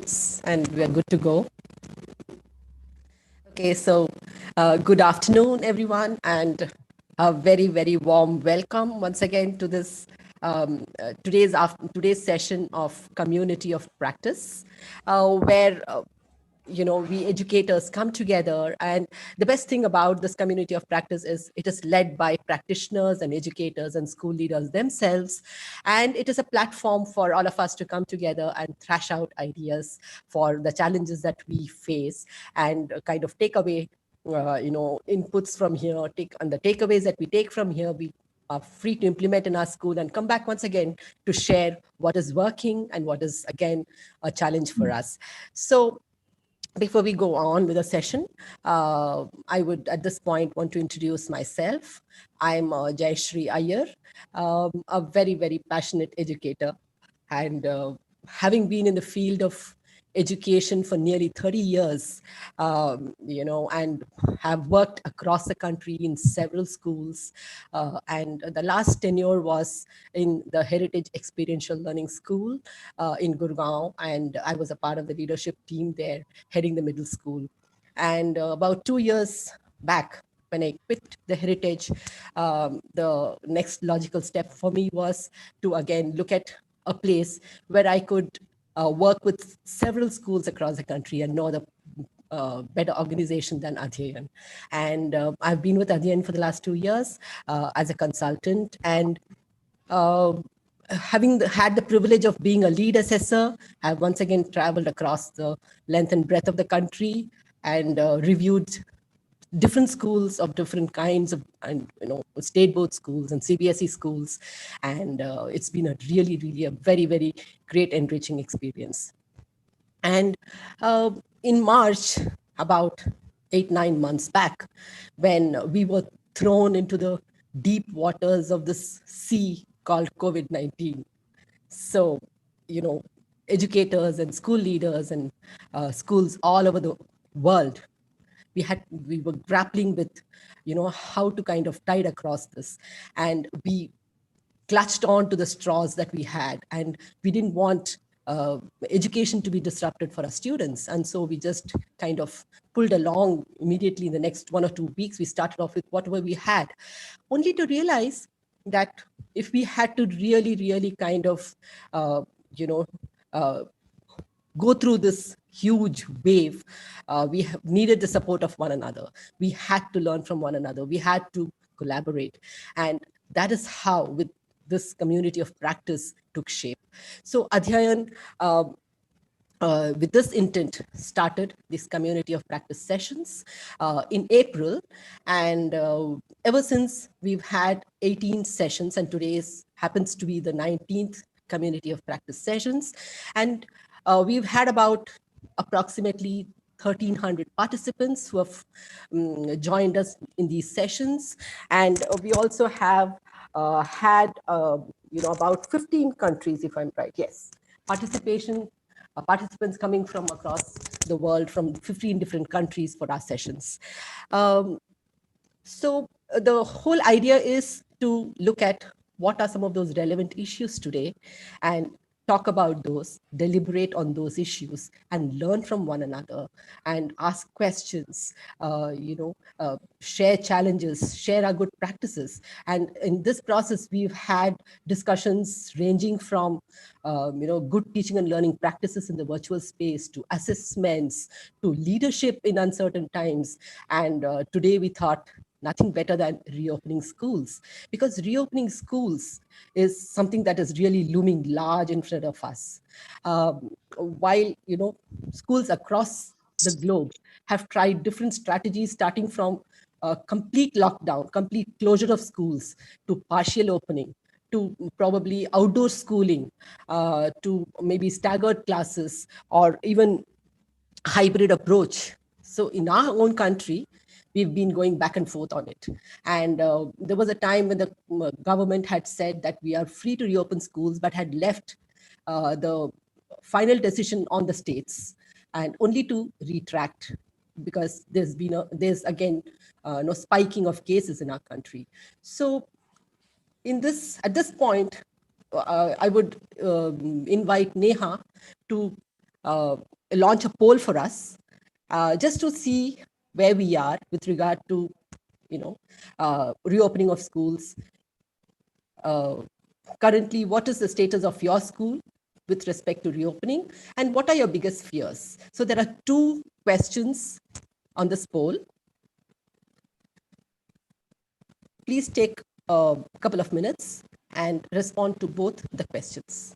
minutes and we are good to go. Okay, so good afternoon, everyone, and a very, very warm welcome once again to this today's session of Community of Practice, where we educators come together. And the best thing about this community of practice is it is led by practitioners and educators and school leaders themselves, and it is a platform for all of us to come together and thrash out ideas for the challenges that we face and kind of take away inputs from here, take and the takeaways that we take from here, we are free to implement in our school and come back once again to share what is working and what is again a challenge for us. So before we go on with the session, I would at this point want to introduce myself. I'm Jayashree Iyer, a very, very passionate educator. And having been in the field of education for nearly 30 years, and have worked across the country in several schools. And the last tenure was in the Heritage Experiential Learning School in Gurgaon. And I was a part of the leadership team there, heading the middle school. And about 2 years back, when I quit the Heritage, the next logical step for me was to again look at a place where I could work with several schools across the country and know the better organization than Adhyayan. And I've been with Adhyayan for the last 2 years as a consultant. And having had the privilege of being a lead assessor, I've once again traveled across the length and breadth of the country and reviewed different schools of different kinds of, and state board schools and CBSE schools, and it's been a really a very, very great enriching experience. And in March, about 8-9 months back, when we were thrown into the deep waters of this sea called COVID-19, so educators and school leaders and schools all over the world, we were grappling with how to kind of tide across this, and we clutched on to the straws that we had, and we didn't want education to be disrupted for our students. And so we just kind of pulled along. Immediately in the next 1 or 2 weeks, we started off with whatever we had, only to realize that if we had to really kind of go through this huge wave, we needed the support of one another. We had to learn from one another. We had to collaborate. And that is how with this community of practice took shape. So Adhyayan, with this intent, started this community of practice sessions in April. And ever since, we've had 18 sessions, and today happens to be the 19th community of practice sessions. And we've had about approximately 1,300 participants who have joined us in these sessions. And we also have had, about 15 countries, if I'm right. Yes, participants coming from across the world, from 15 different countries for our sessions. So the whole idea is to look at what are some of those relevant issues today and talk about those, deliberate on those issues, and learn from one another and ask questions, share challenges, share our good practices. And in this process, we've had discussions ranging from good teaching and learning practices in the virtual space, to assessments, to leadership in uncertain times. And today we thought nothing better than reopening schools, because reopening schools is something that is really looming large in front of us. While schools across the globe have tried different strategies, starting from complete lockdown, complete closure of schools, to partial opening, to probably outdoor schooling, to maybe staggered classes, or even hybrid approach. So in our own country, we've been going back and forth on it. And there was a time when the government had said that we are free to reopen schools, but had left the final decision on the states, and only to retract, because there's again no spiking of cases in our country. So at this point, I would invite Neha to launch a poll for us, just to see where we are with regard to, reopening of schools. Currently, what is the status of your school with respect to reopening, and what are your biggest fears? So there are two questions on this poll. Please take a couple of minutes and respond to both the questions.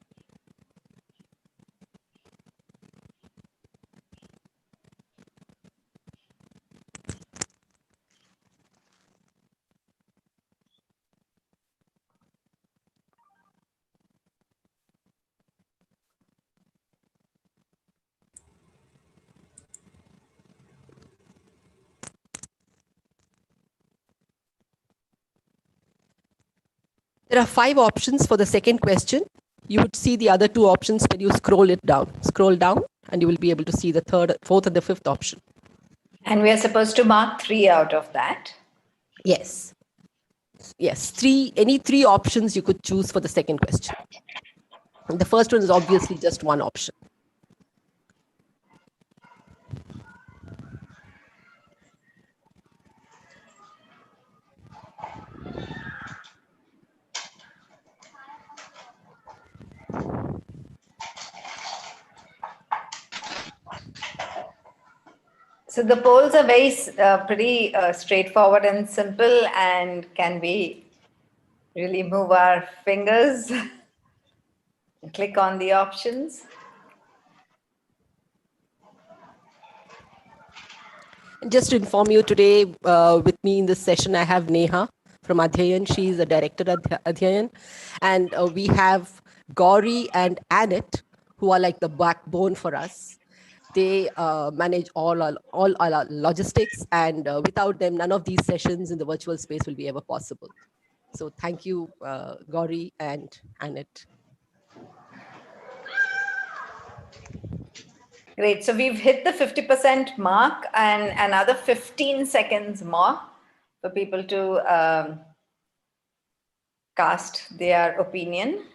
There are 5 options for the second question. You would see the other 2 options when you scroll it down. Scroll down and you will be able to see the third, fourth, and the fifth option. And we are supposed to mark 3 out of that? Yes. Yes, any 3 options you could choose for the second question. And the first one is obviously just one option. So the polls are very pretty straightforward and simple, and can we really move our fingers and click on the options? And just to inform you, today with me in this session, I have Neha from Adhyayan. She is a director at Adhyayan. And we have Gauri and Annette, who are like the backbone for us. They manage all our logistics, and without them, none of these sessions in the virtual space will be ever possible. So thank you, Gauri and Annette. Great. So we've hit the 50% mark, and another 15 seconds more for people to cast their opinion.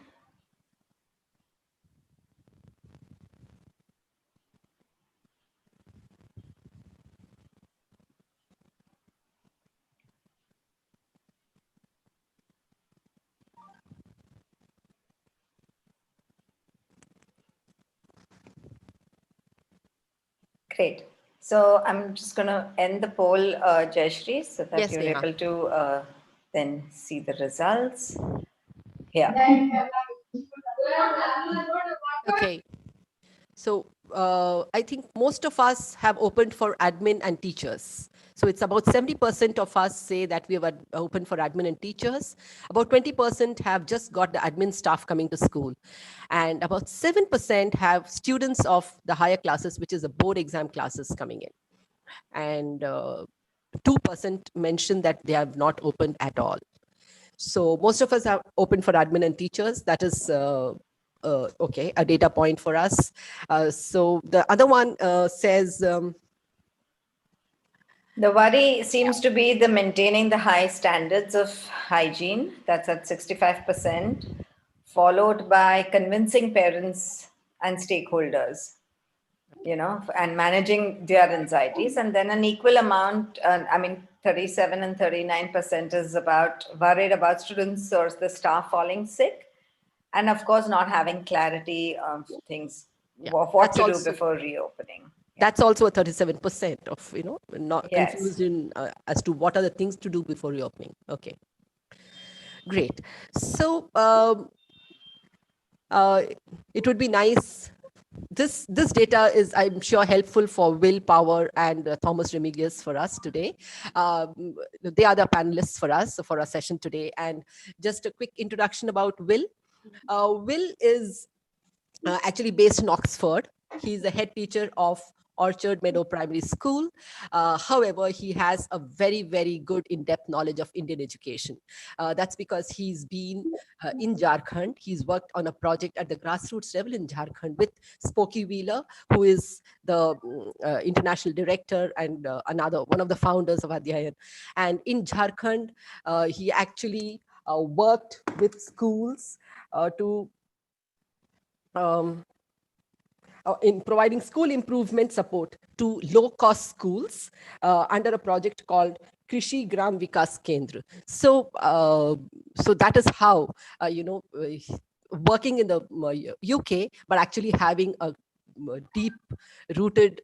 Great. So I'm just going to end the poll, Jayashree, so that Yes, you're Neha. able to then see the results. Here. Okay. So I think most of us have opened for admin and teachers. So it's about 70% of us say that we have opened for admin and teachers. About 20% have just got the admin staff coming to school. And about 7% have students of the higher classes, which is the board exam classes coming in. And 2% mentioned that they have not opened at all. So most of us have opened for admin and teachers. That is okay, a data point for us. So the other one says, the worry seems to be the maintaining the high standards of hygiene. That's at 65%, followed by convincing parents and stakeholders, and managing their anxieties. And then an equal amount, 37 and 39% is about worried about students or the staff falling sick. And of course, not having clarity of things, what to do before reopening. That's also a 37% of, not Yes. confusion as to what are the things to do before reopening. Okay. Great. So it would be nice. This data is, I'm sure, helpful for Will Power and Thomas Remigius for us today. They are the panelists for us for our session today. And just a quick introduction about Will. Will is actually based in Oxford. He's the head teacher of Orchard Meadow Primary School. However, he has a very, very good in-depth knowledge of Indian education. That's because he's been in Jharkhand. He's worked on a project at the grassroots level in Jharkhand with Spokey Wheeler, who is the international director and one of the founders of Adhyayan. And in Jharkhand, he actually worked with schools to in providing school improvement support to low-cost schools under a project called Krishi Gram Vikas Kendra. So that is how working in the UK, but actually having a deep-rooted,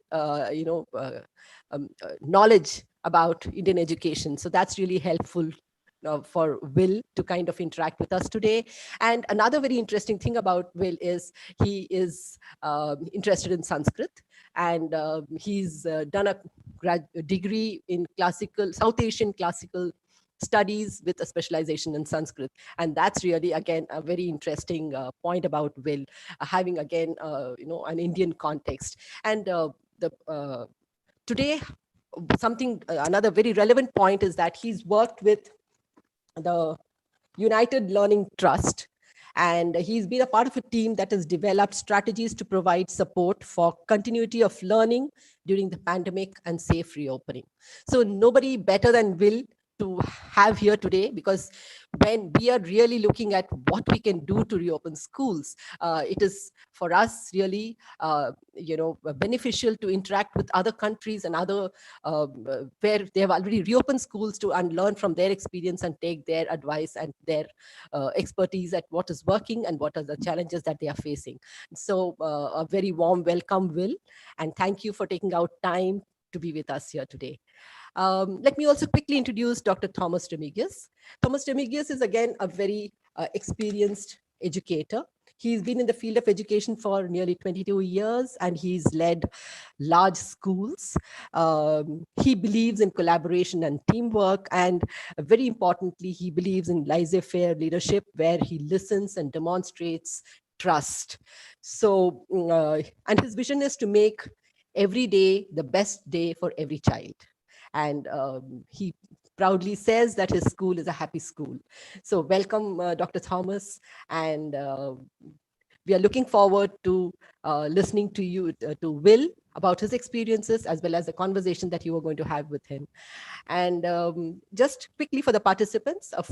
knowledge about Indian education. So that's really helpful for Will to kind of interact with us today. And another very interesting thing about Will is he is interested in Sanskrit, and he's done a degree in classical, South Asian classical studies with a specialization in Sanskrit. And that's really, again, a very interesting point about Will, having, again, an Indian context. And today, another very relevant point is that he's worked with the United Learning Trust, and he's been a part of a team that has developed strategies to provide support for continuity of learning during the pandemic and safe reopening. So nobody better than Will to have here today, because when we are really looking at what we can do to reopen schools, it is for us really beneficial to interact with other countries and other where they have already reopened schools, to learn from their experience and take their advice and their expertise at what is working and what are the challenges that they are facing. So a very warm welcome, Will, and thank you for taking out time to be with us here today. Let me also quickly introduce Dr. Thomas Remigius. Thomas Remigius is, again, a very experienced educator. He's been in the field of education for nearly 22 years, and he's led large schools. He believes in collaboration and teamwork, and very importantly, he believes in laissez-faire leadership, where he listens and demonstrates trust. So, and his vision is to make every day the best day for every child. And he proudly says that his school is a happy school. So welcome, Dr. Thomas, and we are looking forward to listening to you, to Will, about his experiences, as well as the conversation that you are going to have with him. And just quickly for the participants of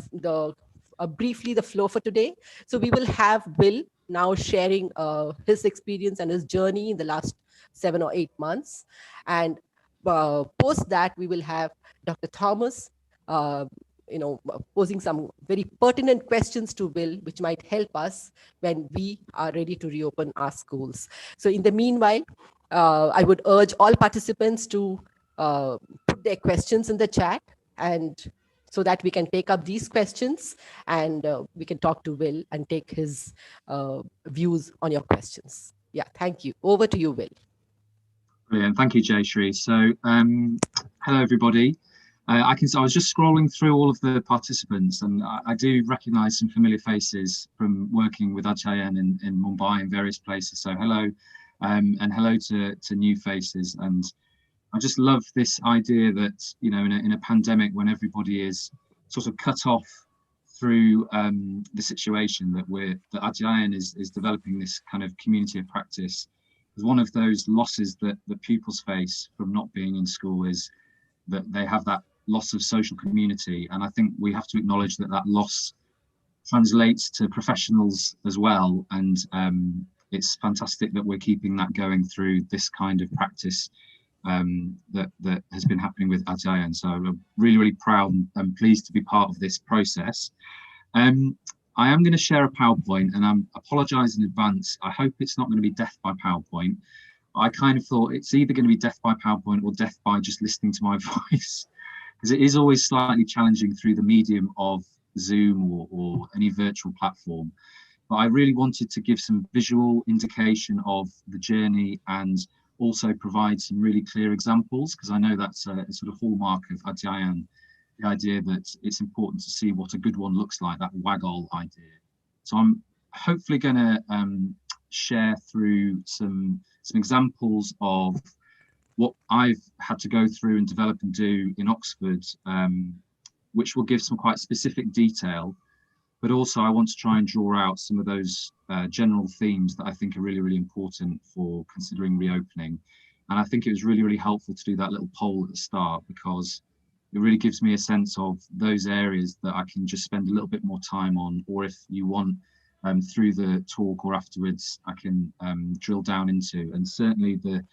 briefly the flow for today. So we will have Will now sharing his experience and his journey in the last 7 or 8 months. And post that, we will have Dr. Thomas, posing some very pertinent questions to Will, which might help us when we are ready to reopen our schools. So in the meanwhile, I would urge all participants to put their questions in the chat, and so that we can take up these questions, and we can talk to Will and take his views on your questions. Yeah, thank you. Over to you, Will. Brilliant. Thank you, Jayshree. So, hello, everybody. I was just scrolling through all of the participants, and I do recognise some familiar faces from working with Adhyayan in Mumbai and various places. So hello, and hello to new faces. And I just love this idea that, in a pandemic, when everybody is sort of cut off through the situation, that Adhyayan is developing this kind of community of practice. Because one of those losses that pupils face from not being in school is that they have that loss of social community. And I think we have to acknowledge that loss translates to professionals as well. And it's fantastic that we're keeping that going through this kind of practice that has been happening with Adhyayan. So I'm really, really proud and pleased to be part of this process. I am going to share a PowerPoint, and I apologise in advance. I hope it's not going to be death by PowerPoint. I kind of thought it's either going to be death by PowerPoint or death by just listening to my voice, because it is always slightly challenging through the medium of Zoom or any virtual platform. But I really wanted to give some visual indication of the journey and also provide some really clear examples, because I know that's a sort of hallmark of Adhyayan, the idea that it's important to see what a good one looks like, that waggle idea. So I'm hopefully going to share through some examples of what I've had to go through and develop and do in Oxford, which will give some quite specific detail. But also I want to try and draw out some of those general themes that I think are really, really important for considering reopening. And I think it was really, really helpful to do that little poll at the start, because it really gives me a sense of those areas that I can just spend a little bit more time on, or if you want through the talk or afterwards I can drill down into. And certainly the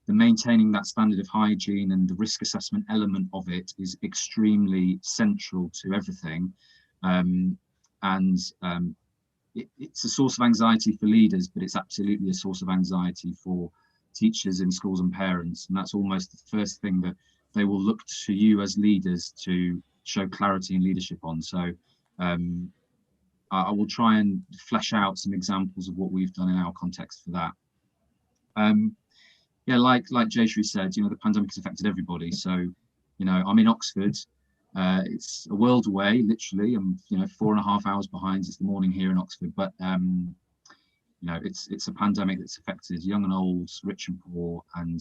maintaining that standard of hygiene and the risk assessment element of it is extremely central to everything. It's a source of anxiety for leaders, but it's absolutely a source of anxiety for teachers in schools and parents. And that's almost the first thing that they will look to you as leaders to show clarity and leadership on. So I will try and flesh out some examples of what we've done in our context for that. Yeah, like Jayshree said, the pandemic has affected everybody. So, I'm in Oxford. It's a world away, literally. I'm, 4.5 hours behind. It's the morning here in Oxford, but it's a pandemic that's affected young and old, rich and poor, and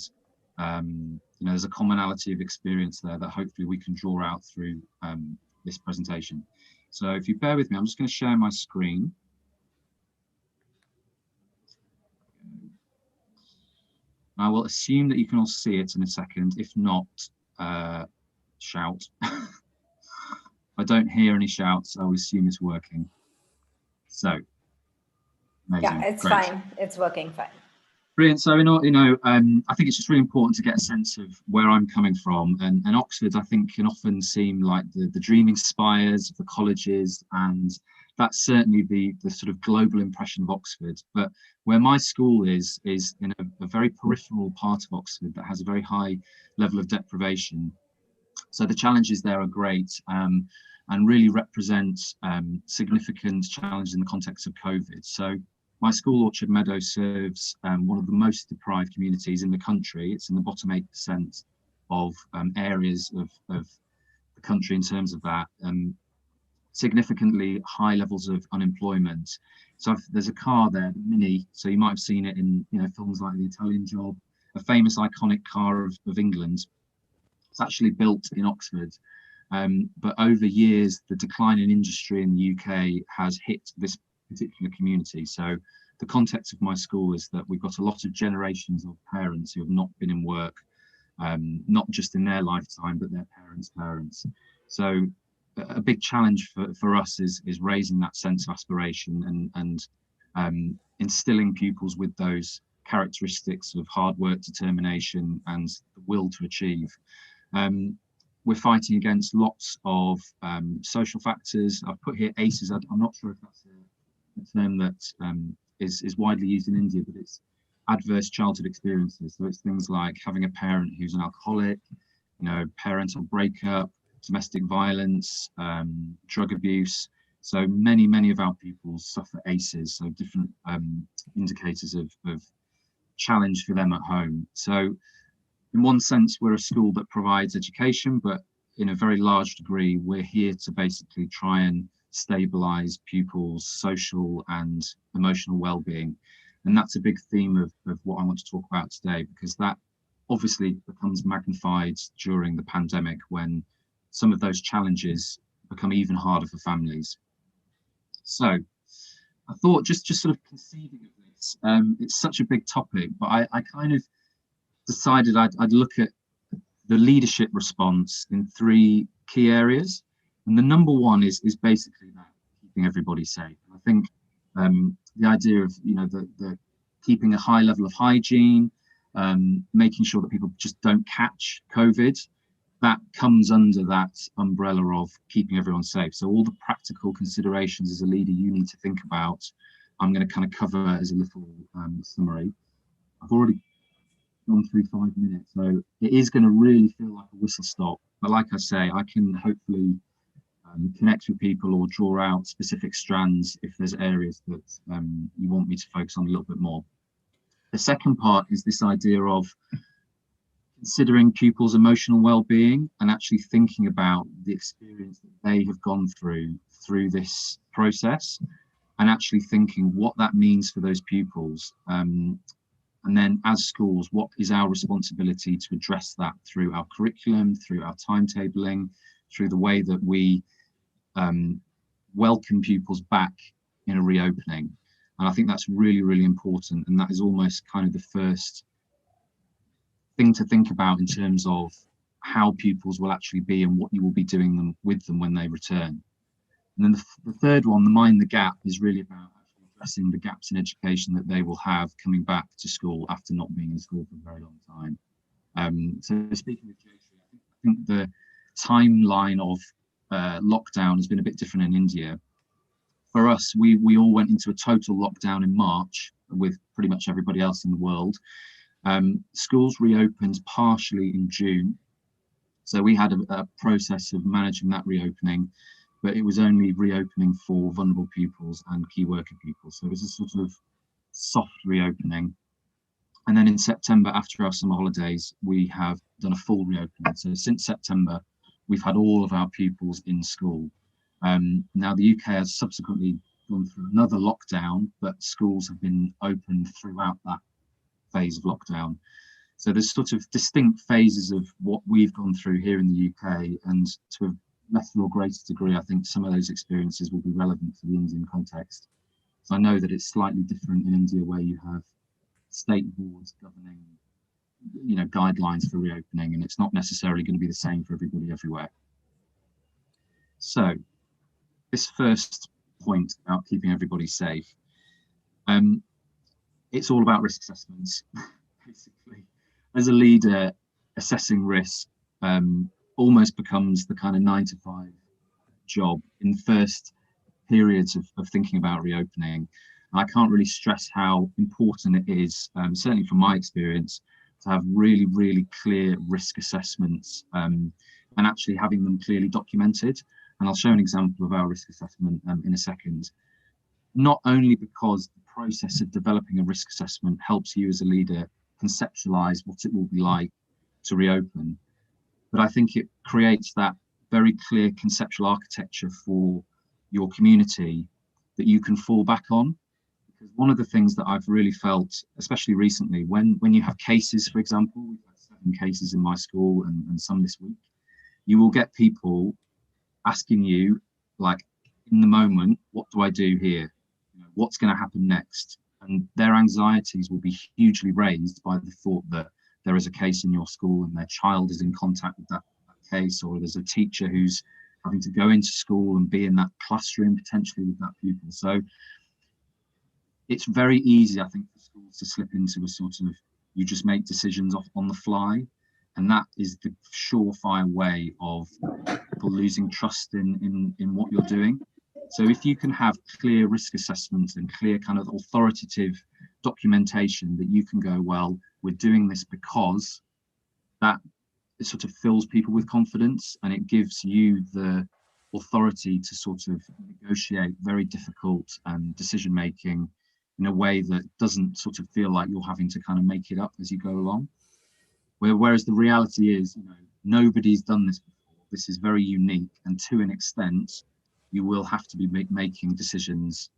there's a commonality of experience there that hopefully we can draw out through this presentation. So if you bear with me, I'm just going to share my screen. I will assume that you can all see it in a second. If not, shout. I don't hear any shouts. I will assume it's working. So, amazing. Yeah, it's Great. fine. It's working fine. Brilliant. So, I think it's just really important to get a sense of where I'm coming from. And Oxford, I think, can often seem like the dreaming spires of the colleges, and that's certainly the sort of global impression of Oxford. But where my school is in a very peripheral part of Oxford that has a very high level of deprivation. So the challenges there are great and really represent significant challenges in the context of COVID. So my school, Orchard Meadow, serves one of the most deprived communities in the country. It's in the bottom 8% of areas of the country in terms of that. Significantly high levels of unemployment. So there's a car there, the Mini. So you might have seen it in films like The Italian Job, a famous iconic car of England. It's actually built in Oxford. But over years, the decline in industry in the UK has hit this particular community. So the context of my school is that we've got a lot of generations of parents who have not been in work, not just in their lifetime, but their parents. So a big challenge for us is raising that sense of aspiration and instilling pupils with those characteristics of hard work, determination, and the will to achieve. We're fighting against lots of social factors. I've put here ACEs. I'm not sure if that's a term that is widely used in India, but it's adverse childhood experiences. So it's things like having a parent who's an alcoholic, parental breakup, domestic violence, drug abuse. So many of our pupils suffer ACEs, so different indicators of challenge for them at home. So in one sense, we're a school that provides education, but in a very large degree, we're here to basically try and stabilize pupils' social and emotional well-being. And that's a big theme of what I want to talk about today, because that obviously becomes magnified during the pandemic when some of those challenges become even harder for families. So I thought just sort of conceiving of this, it's such a big topic, but I kind of decided I'd look at the leadership response in 3 key areas. And the number one is basically that, keeping everybody safe. I think the idea of, the keeping a high level of hygiene, making sure that people just don't catch COVID, that comes under that umbrella of keeping everyone safe. So all the practical considerations as a leader you need to think about, I'm going to kind of cover as a little summary. I've already gone through 5 minutes, so it is going to really feel like a whistle stop. But like I say, I can hopefully connect with people or draw out specific strands if there's areas that you want me to focus on a little bit more. The second part is this idea of considering pupils' emotional well-being and actually thinking about the experience that they have gone through this process, and actually thinking what that means for those pupils. And then as schools, what is our responsibility to address that through our curriculum, through our timetabling, through the way that we welcome pupils back in a reopening. And I think that's really, really important. And that is almost kind of the first thing to think about in terms of how pupils will actually be and what you will be doing with them when they return. And then the third one, the mind the gap, is really about actually addressing the gaps in education that they will have coming back to school after not being in school for a very long time. So speaking with Jayshree, I think the timeline of lockdown has been a bit different in India. For us, we all went into a total lockdown in March with pretty much everybody else in the world. Schools reopened partially in June. So we had a process of managing that reopening, but it was only reopening for vulnerable pupils and key worker pupils. So it was a sort of soft reopening. And then in September, after our summer holidays, we have done a full reopening. So since September, we've had all of our pupils in school. Now the UK has subsequently gone through another lockdown, but schools have been open throughout that phase of lockdown. So there's sort of distinct phases of what we've gone through here in the UK, and to a lesser or greater degree, I think some of those experiences will be relevant to the Indian context. So I know that it's slightly different in India, where you have state boards governing, guidelines for reopening, and it's not necessarily going to be the same for everybody everywhere. So this first point about keeping everybody safe, it's all about risk assessments, basically. As a leader, assessing risk almost becomes the kind of 9-to-5 job in the first periods of thinking about reopening. And I can't really stress how important it is, certainly from my experience, to have really, really clear risk assessments and actually having them clearly documented. And I'll show an example of our risk assessment in a second. Not only because the process of developing a risk assessment helps you as a leader conceptualize what it will be like to reopen, but I think it creates that very clear conceptual architecture for your community that you can fall back on. Because one of the things that I've really felt, especially recently, when you have cases, for example, we've had 7 cases in my school and some this week, you will get people asking you, like, in the moment, what do I do here? What's going to happen next? And their anxieties will be hugely raised by the thought that there is a case in your school and their child is in contact with that case, or there's a teacher who's having to go into school and be in that classroom potentially with that pupil. So it's very easy, I think, for schools to slip into a sort of, you just make decisions on the fly. And that is the surefire way of people losing trust in what you're doing. So if you can have clear risk assessments and clear kind of authoritative documentation that you can go, well, we're doing this because, that it sort of fills people with confidence, and it gives you the authority to sort of negotiate very difficult decision making in a way that doesn't sort of feel like you're having to kind of make it up as you go along. Whereas the reality is, nobody's done this before. This is very unique, and to an extent, you will have to be making decisions,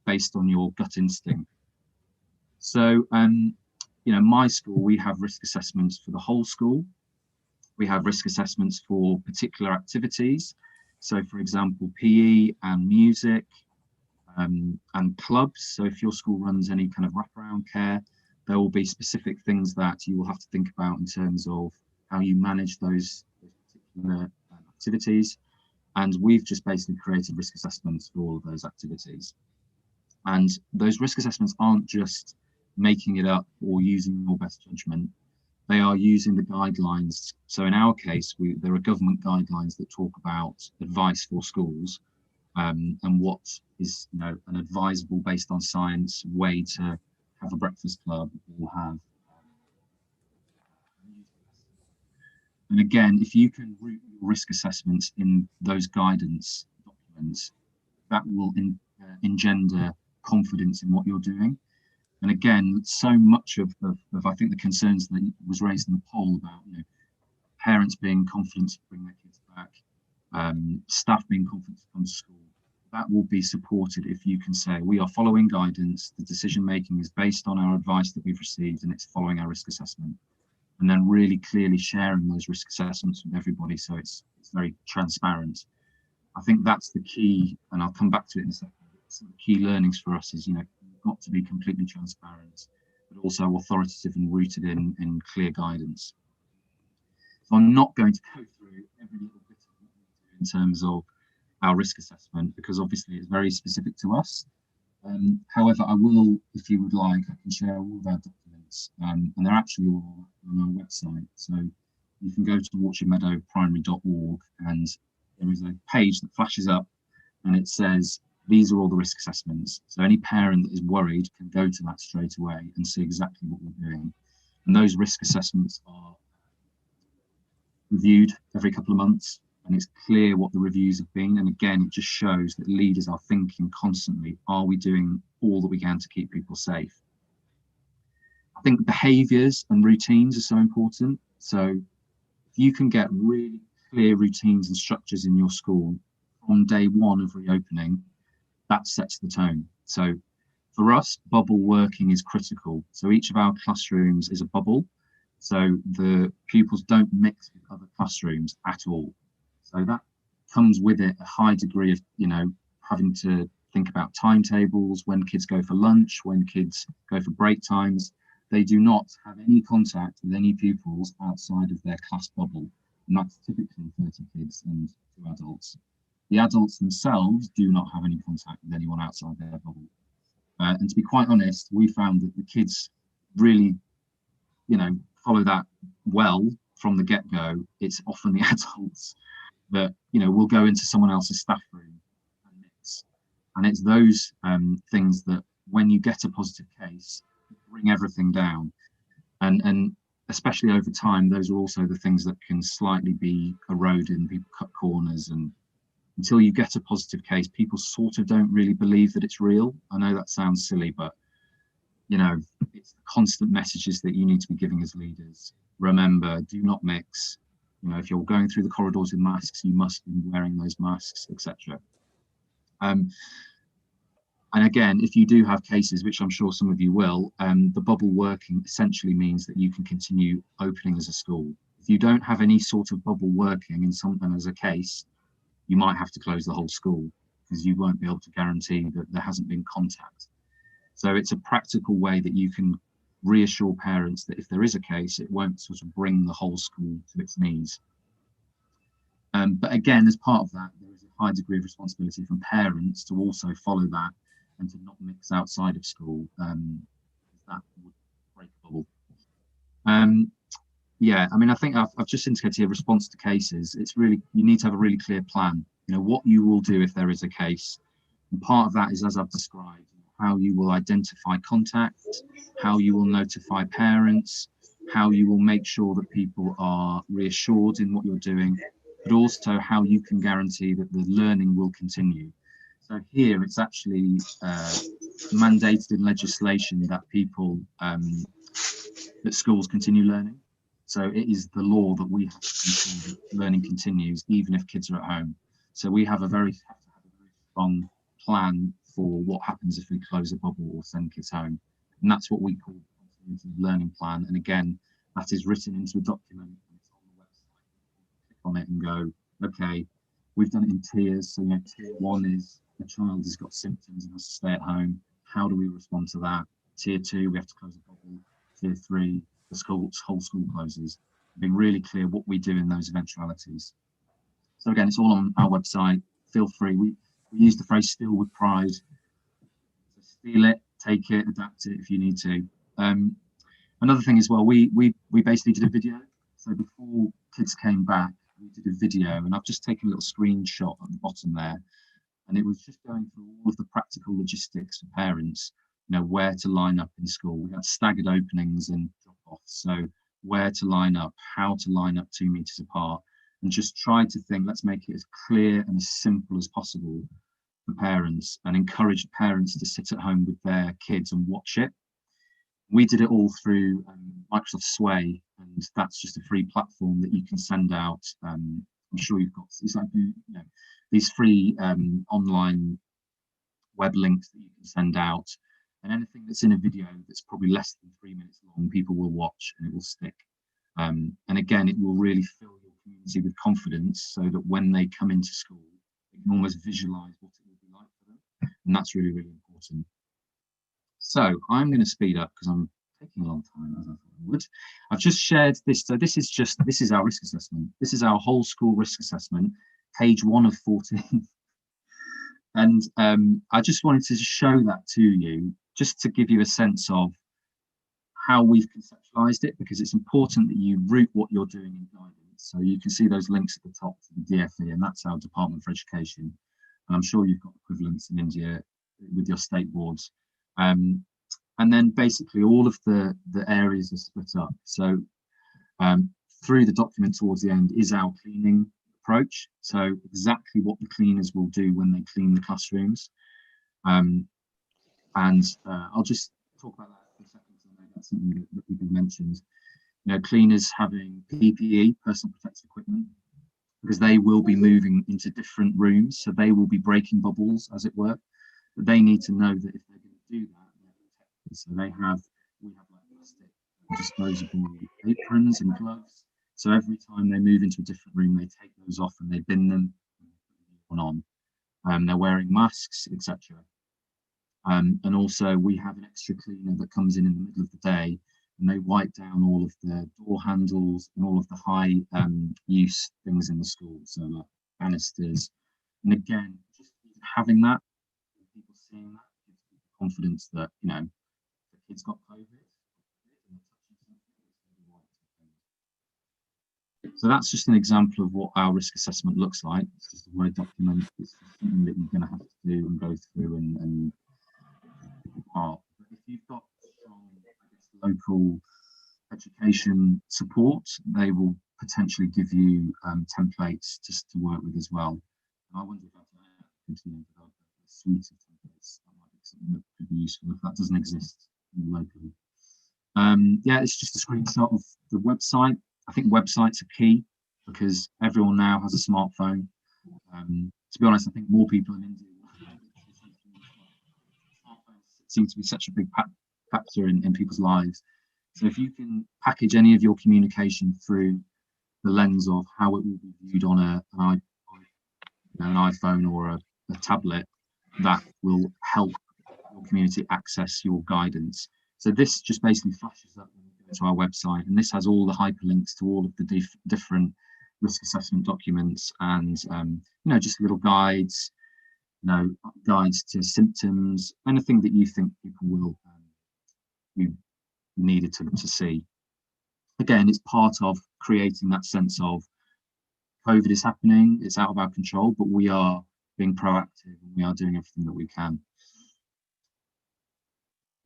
based on your gut instinct. So, my school, we have risk assessments for the whole school. We have risk assessments for particular activities. So, for example, PE and music and clubs. So if your school runs any kind of wraparound care, there will be specific things that you will have to think about in terms of how you manage those particular activities. And we've just basically created risk assessments for all of those activities. And those risk assessments aren't just making it up or using your best judgment. They are using the guidelines. So in our case, there are government guidelines that talk about advice for schools and what is, an advisable, based on science, way to have a breakfast club or have. And again, if you can root your risk assessments in those guidance documents, that will engender confidence in what you're doing. And again, so much of I think the concerns that was raised in the poll about, parents being confident to bring their kids back, staff being confident to come to school, that will be supported if you can say, we are following guidance, the decision making is based on our advice that we've received, and it's following our risk assessment. And then really clearly sharing those risk assessments with everybody, so it's very transparent. I think that's the key, and I'll come back to it in a second. Some of the key learnings for us is, you've got to be completely transparent, but also authoritative and rooted in clear guidance. So I'm not going to go through every little bit of what we do in terms of our risk assessment, because obviously it's very specific to us. However, I will, if you would like, I can share all of our documents, and they're actually all on our website. So you can go to orchardmeadowprimary.org, and there is a page that flashes up, and it says, these are all the risk assessments. So any parent that is worried can go to that straight away and see exactly what we're doing. And those risk assessments are reviewed every couple of months, and it's clear what the reviews have been. And again, it just shows that leaders are thinking constantly, are we doing all that we can to keep people safe? I think behaviours and routines are so important. So if you can get really clear routines and structures in your school from day one of reopening, that sets the tone. So for us, bubble working is critical. So each of our classrooms is a bubble. So the pupils don't mix with other classrooms at all. So that comes with it a high degree of, having to think about timetables, when kids go for lunch, when kids go for break times. They do not have any contact with any pupils outside of their class bubble. And that's typically 30 kids and 2 adults. The adults themselves do not have any contact with anyone outside their bubble. And to be quite honest, we found that the kids really, follow that well from the get-go. It's often the adults that, will go into someone else's staff room and mix. And it's those things that when you get a positive case, bring everything down. And especially over time, those are also the things that can slightly be eroded, people cut corners, and until you get a positive case, people sort of don't really believe that it's real. I know that sounds silly, but it's the constant messages that you need to be giving as leaders. Remember, do not mix. If you're going through the corridors with masks, you must be wearing those masks, etc. And again, if you do have cases, which I'm sure some of you will, the bubble working essentially means that you can continue opening as a school. If you don't have any sort of bubble working in something as a case, you might have to close the whole school because you won't be able to guarantee that there hasn't been contact. So it's a practical way that you can reassure parents that if there is a case, it won't sort of bring the whole school to its knees. But again, as part of that, there is a high degree of responsibility from parents to also follow that and to not mix outside of school. That would break a bubble. I think I've just indicated here response to cases. It's really, you need to have a really clear plan, what you will do if there is a case. And part of that is, as I've described, how you will identify contact, how you will notify parents, how you will make sure that people are reassured in what you're doing, but also how you can guarantee that the learning will continue. So here it's actually mandated in legislation that that schools continue learning. So it is the law that we have to ensure that learning continues even if kids are at home. So we have a very strong plan for what happens if we close a bubble or send kids home. And that's what we call the continuity learning plan. And again, that is written into a document and it's on the website. Click on it and go, okay, we've done it in tiers. So tier 1 is the child has got symptoms and has to stay at home. How do we respond to that? Tier 2, we have to close a bubble. Tier 3, the whole school closes. Being really clear what we do in those eventualities. So again, it's all on our website. Feel free. We use the phrase "steal with pride." So steal it, take it, adapt it if you need to. Another thing as well, we basically did a video. So before kids came back, we did a video, and I've just taken a little screenshot at the bottom there, and it was just going through all of the practical logistics for parents. Where to line up in school. We had staggered openings and drop-offs, so where to line up, how to line up 2 meters apart, and just try to think, let's make it as clear and as simple as possible for parents and encourage parents to sit at home with their kids and watch it. We did it all through Microsoft Sway, and that's just a free platform that you can send out. I'm sure you've got, it's like, these free online web links that you can send out. And anything that's in a video that's probably less than 3 minutes long, people will watch and it will stick. And again, it will really fill your community with confidence so that when they come into school, they can almost visualize what it will be like for them. And that's really, really important. So I'm going to speed up because I'm taking a long time, as I thought I would. I've just shared this. So this is our risk assessment. This is our whole school risk assessment, page 1 of 14. And I just wanted to show that to you, just to give you a sense of how we've conceptualized it, because it's important that you root what you're doing in guidance. So you can see those links at the top to the DFE, and that's our Department for Education. And I'm sure you've got equivalents in India with your state boards. And then basically all of the areas are split up. So through the document towards the end is our cleaning approach. So exactly what the cleaners will do when they clean the classrooms. And I'll just talk about that for a second, because I know that's something that we've mentioned. You know, cleaners having PPE, personal protective equipment, because they will be moving into different rooms, so they will be breaking bubbles, as it were. But they need to know that if they're going to do that, they're protected. So we have like plastic disposable aprons and gloves. So every time they move into a different room, they take those off and they bin them on. They're wearing masks, etc. And also we have an extra cleaner that comes in the middle of the day, and they wipe down all of the door handles and all of the high use things in the school, so like banisters. And again, just having that, people seeing that, gives people confidence that, you know, the kids got COVID. So that's just an example of what our risk assessment looks like. It's just a Word document. It's just something that you're going to have to do and go through and part. But if you've got strong, I guess, local education support, they will potentially give you templates just to work with as well. And I wonder if that's continue to develop a suite of templates. That might be something that could be useful if that doesn't exist locally. Yeah, it's just a screenshot of the website. I think websites are key because everyone now has a smartphone. To be honest, I think more people in India seem to be such a big factor in people's lives. So if you can package any of your communication through the lens of how it will be viewed on an iPhone or a tablet, that will help your community access your guidance. So this just basically flashes up when you go to our website, and this has all the hyperlinks to all of the different risk assessment documents, and you know, just little guides, you know, guides to symptoms, anything that you think people will be needed to see. Again, it's part of creating that sense of COVID is happening, it's out of our control, but we are being proactive and we are doing everything that we can.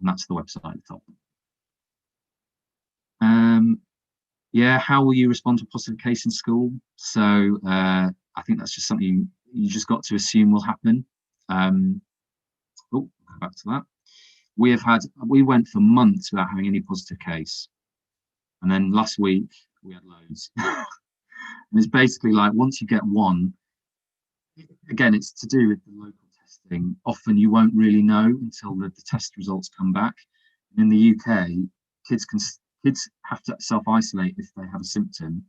And that's the website at the top. Yeah, how will you respond to a positive case in school? So I think that's just something you just got to assume will happen. Go back to that. We went for months without having any positive case. And then last week we had loads. And it's basically like, once you get one, again, it's to do with the local testing. Often you won't really know until the test results come back. And in the UK, kids have to self-isolate if they have a symptom,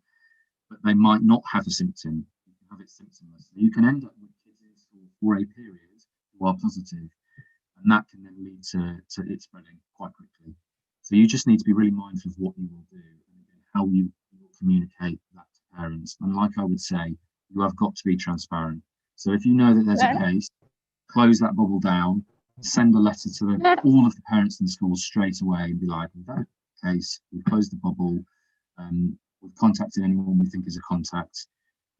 but they might not have a symptom. You can have it symptomless. So you can end up with kids in school for a period who are positive, and that can then lead to it spreading quite quickly. So you just need to be really mindful of what you will do and how you will communicate that to parents. And like I would say, you have got to be transparent. So if you know that there's a case, close that bubble down, send a letter to all of the parents in the school straight away and be like, we've had a case, we've closed the bubble, we've contacted anyone we think is a contact.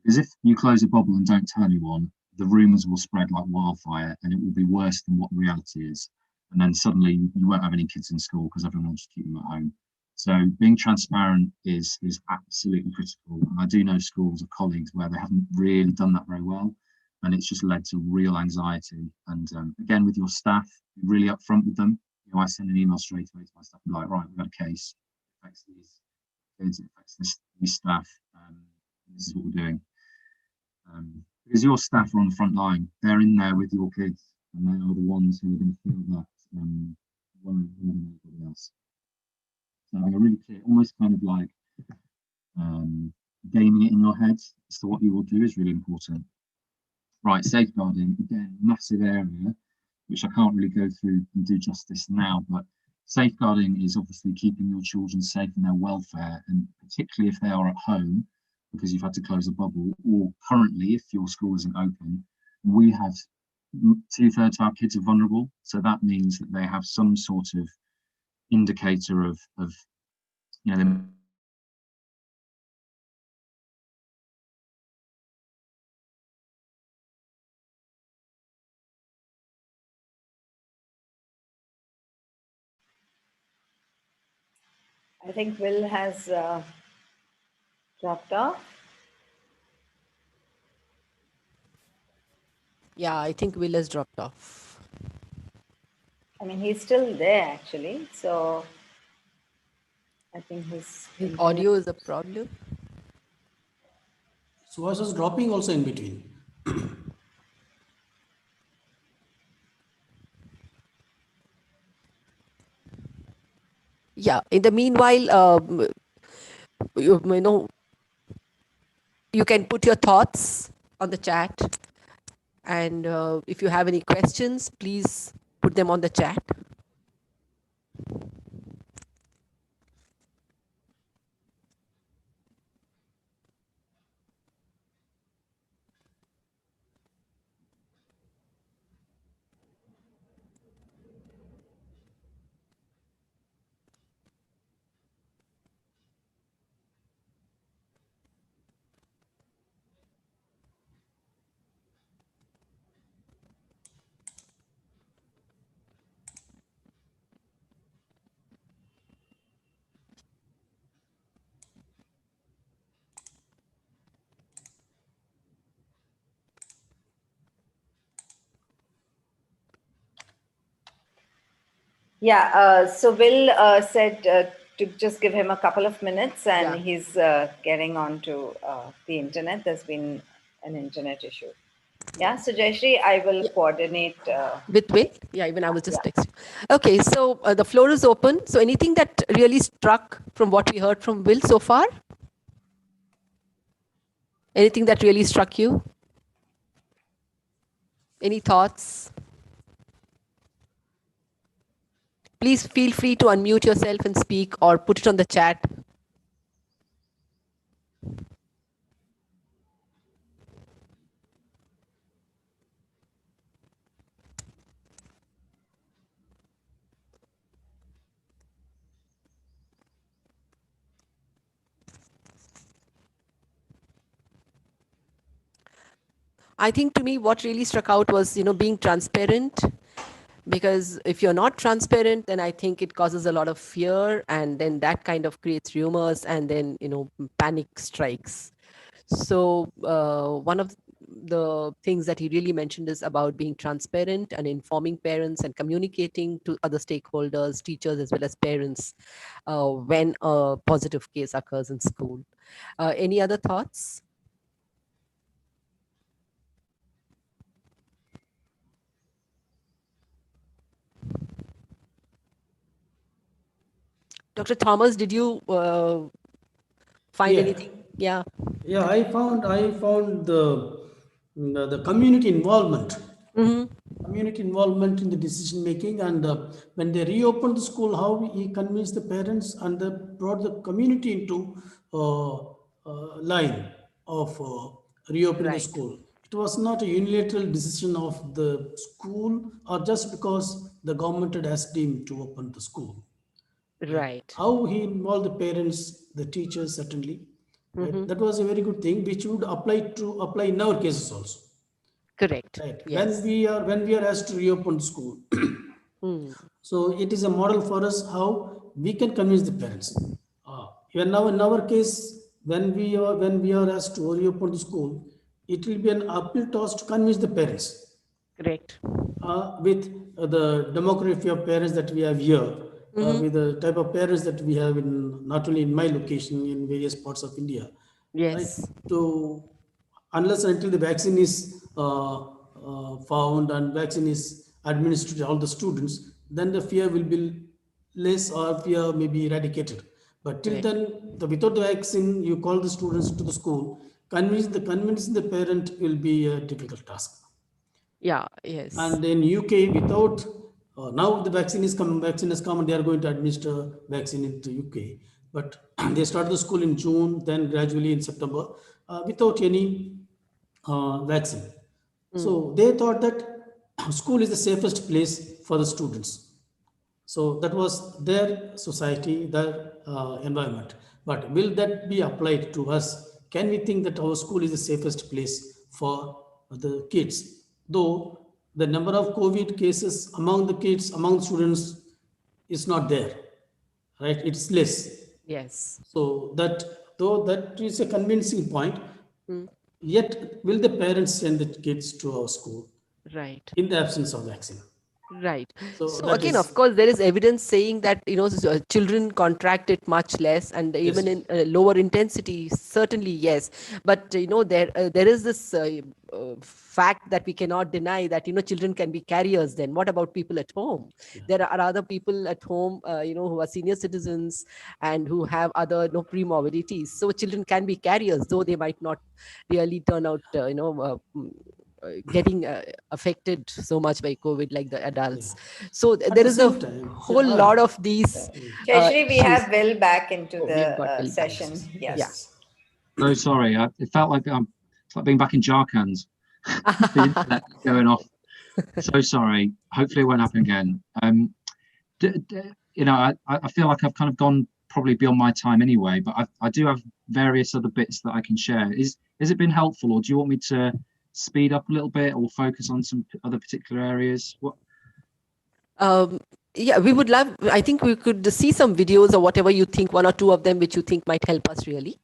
Because if you close a bubble and don't tell anyone, the rumours will spread like wildfire and it will be worse than what the reality is. And then suddenly you won't have any kids in school because everyone will just keep them at home. So being transparent is absolutely critical. And I do know schools of colleagues where they haven't really done that very well, and it's just led to real anxiety. And again, with your staff, be really upfront with them. You know, I send an email straight away to my staff, like, right, we've got a case, it affects these kids, it affects these staff, this is what we're doing. Because your staff are on the front line, they're in there with your kids, and they are the ones who are going to feel that worry more than anybody else. So having a really clear, almost kind of like gaming it in your head as to what you will do is really important. Right, safeguarding, again, massive area, which I can't really go through and do justice now, but safeguarding is obviously keeping your children safe and their welfare, and particularly if they are at home, because you've had to close a bubble, or currently if your school isn't open, we have 2/3 of our kids are vulnerable. So that means that they have some sort of indicator of you know, they might be I think Will has dropped off. Yeah, I think Will has dropped off. I mean, he's still there actually. So I think his His internet. audio is a problem. So voice was dropping also in between. Yeah. In the meanwhile, you know, you can put your thoughts on the chat, and if you have any questions, please put them on the chat. Yeah, so Will said to just give him a couple of minutes and Yeah. he's getting onto the internet. There's been an internet issue. Yeah, so Jayashree, I will Yeah. coordinate. With Will? Yeah, even I was Yeah. just texting. Okay, so the floor is open. So anything that really struck from what we heard from Will so far? Anything that really struck you? Any thoughts? Please feel free to unmute yourself and speak or put it on the chat. I think to me, what really struck out was, being transparent. Because if you're not transparent, then I think it causes a lot of fear, and then that kind of creates rumors, and then panic strikes. So one of the things that he really mentioned is about being transparent and informing parents and communicating to other stakeholders, teachers as well as parents, when a positive case occurs in school. Any other thoughts? Dr. Thomas, did you find Yeah, anything? Yeah. yeah. I found the community involvement, Mm-hmm. in the decision making, and when they reopened the school, how he convinced the parents and brought the community into uh, line of reopening the Right. school. It was not a unilateral decision of the school, or just because the government had asked him to open the school. Right? Right. How he involved the parents, the teachers, certainly. Right? Mm-hmm. That was a very good thing, which would apply in our cases also. Correct. Right? When Yes. we are asked to reopen the school, Mm. so it is a model for us how we can convince the parents. Even now, in our case, when we are asked to reopen the school, it will be an uphill task to convince the parents Correct. with the demography of parents that we have here, Mm-hmm. with the type of parents that we have in not only in my location, in various parts of India, right? Yes. To unless and until the vaccine is found and vaccine is administered to all the students, then the fear will be less, or fear may be eradicated. But till Correct. then, without the vaccine, you call the students to the school. Convincing the parent will be a difficult task. Yeah. Yes. And in UK, without now the vaccine has come, and they are going to administer vaccine into UK. But they start the school in June, then gradually in September, without any vaccine. Mm. So they thought that school is the safest place for the students. So that was their society, their environment. But will that be applied to us? Can we think that our school is the safest place for the kids? Though the number of COVID cases among the kids, among students, is not there, right? It's less. Yes. So that, though that is a convincing point, Mm, yet will the parents send the kids to our school right. in the absence of vaccine? Right. So So that again, of is, course, there is evidence saying that children contract it much less, and even yes, in lower intensity, certainly yes. But there is this fact that we cannot deny that children can be carriers. Then what about people at home? yeah, There are other people at home, who are senior citizens and who have other pre-morbidities. So children can be carriers, though they might not really turn out, getting affected so much by COVID like the yeah. adults. So At there the is a same time, whole lot of these Jayashree, we issues. have Will back into Oh, we've got the Will back. yes, session. Yeah. Yes. So sorry. It felt like it's like being back in Jarkand. The internet going off. So sorry. Hopefully it won't happen again. I feel like I've kind of gone probably beyond my time anyway, but I do have various other bits that I can share. Has it been helpful, or do you want me to speed up a little bit or focus on some other particular areas? What? Um, yeah, we would love, I think we could see some videos or whatever you think, one or two of them, which you think might help us really.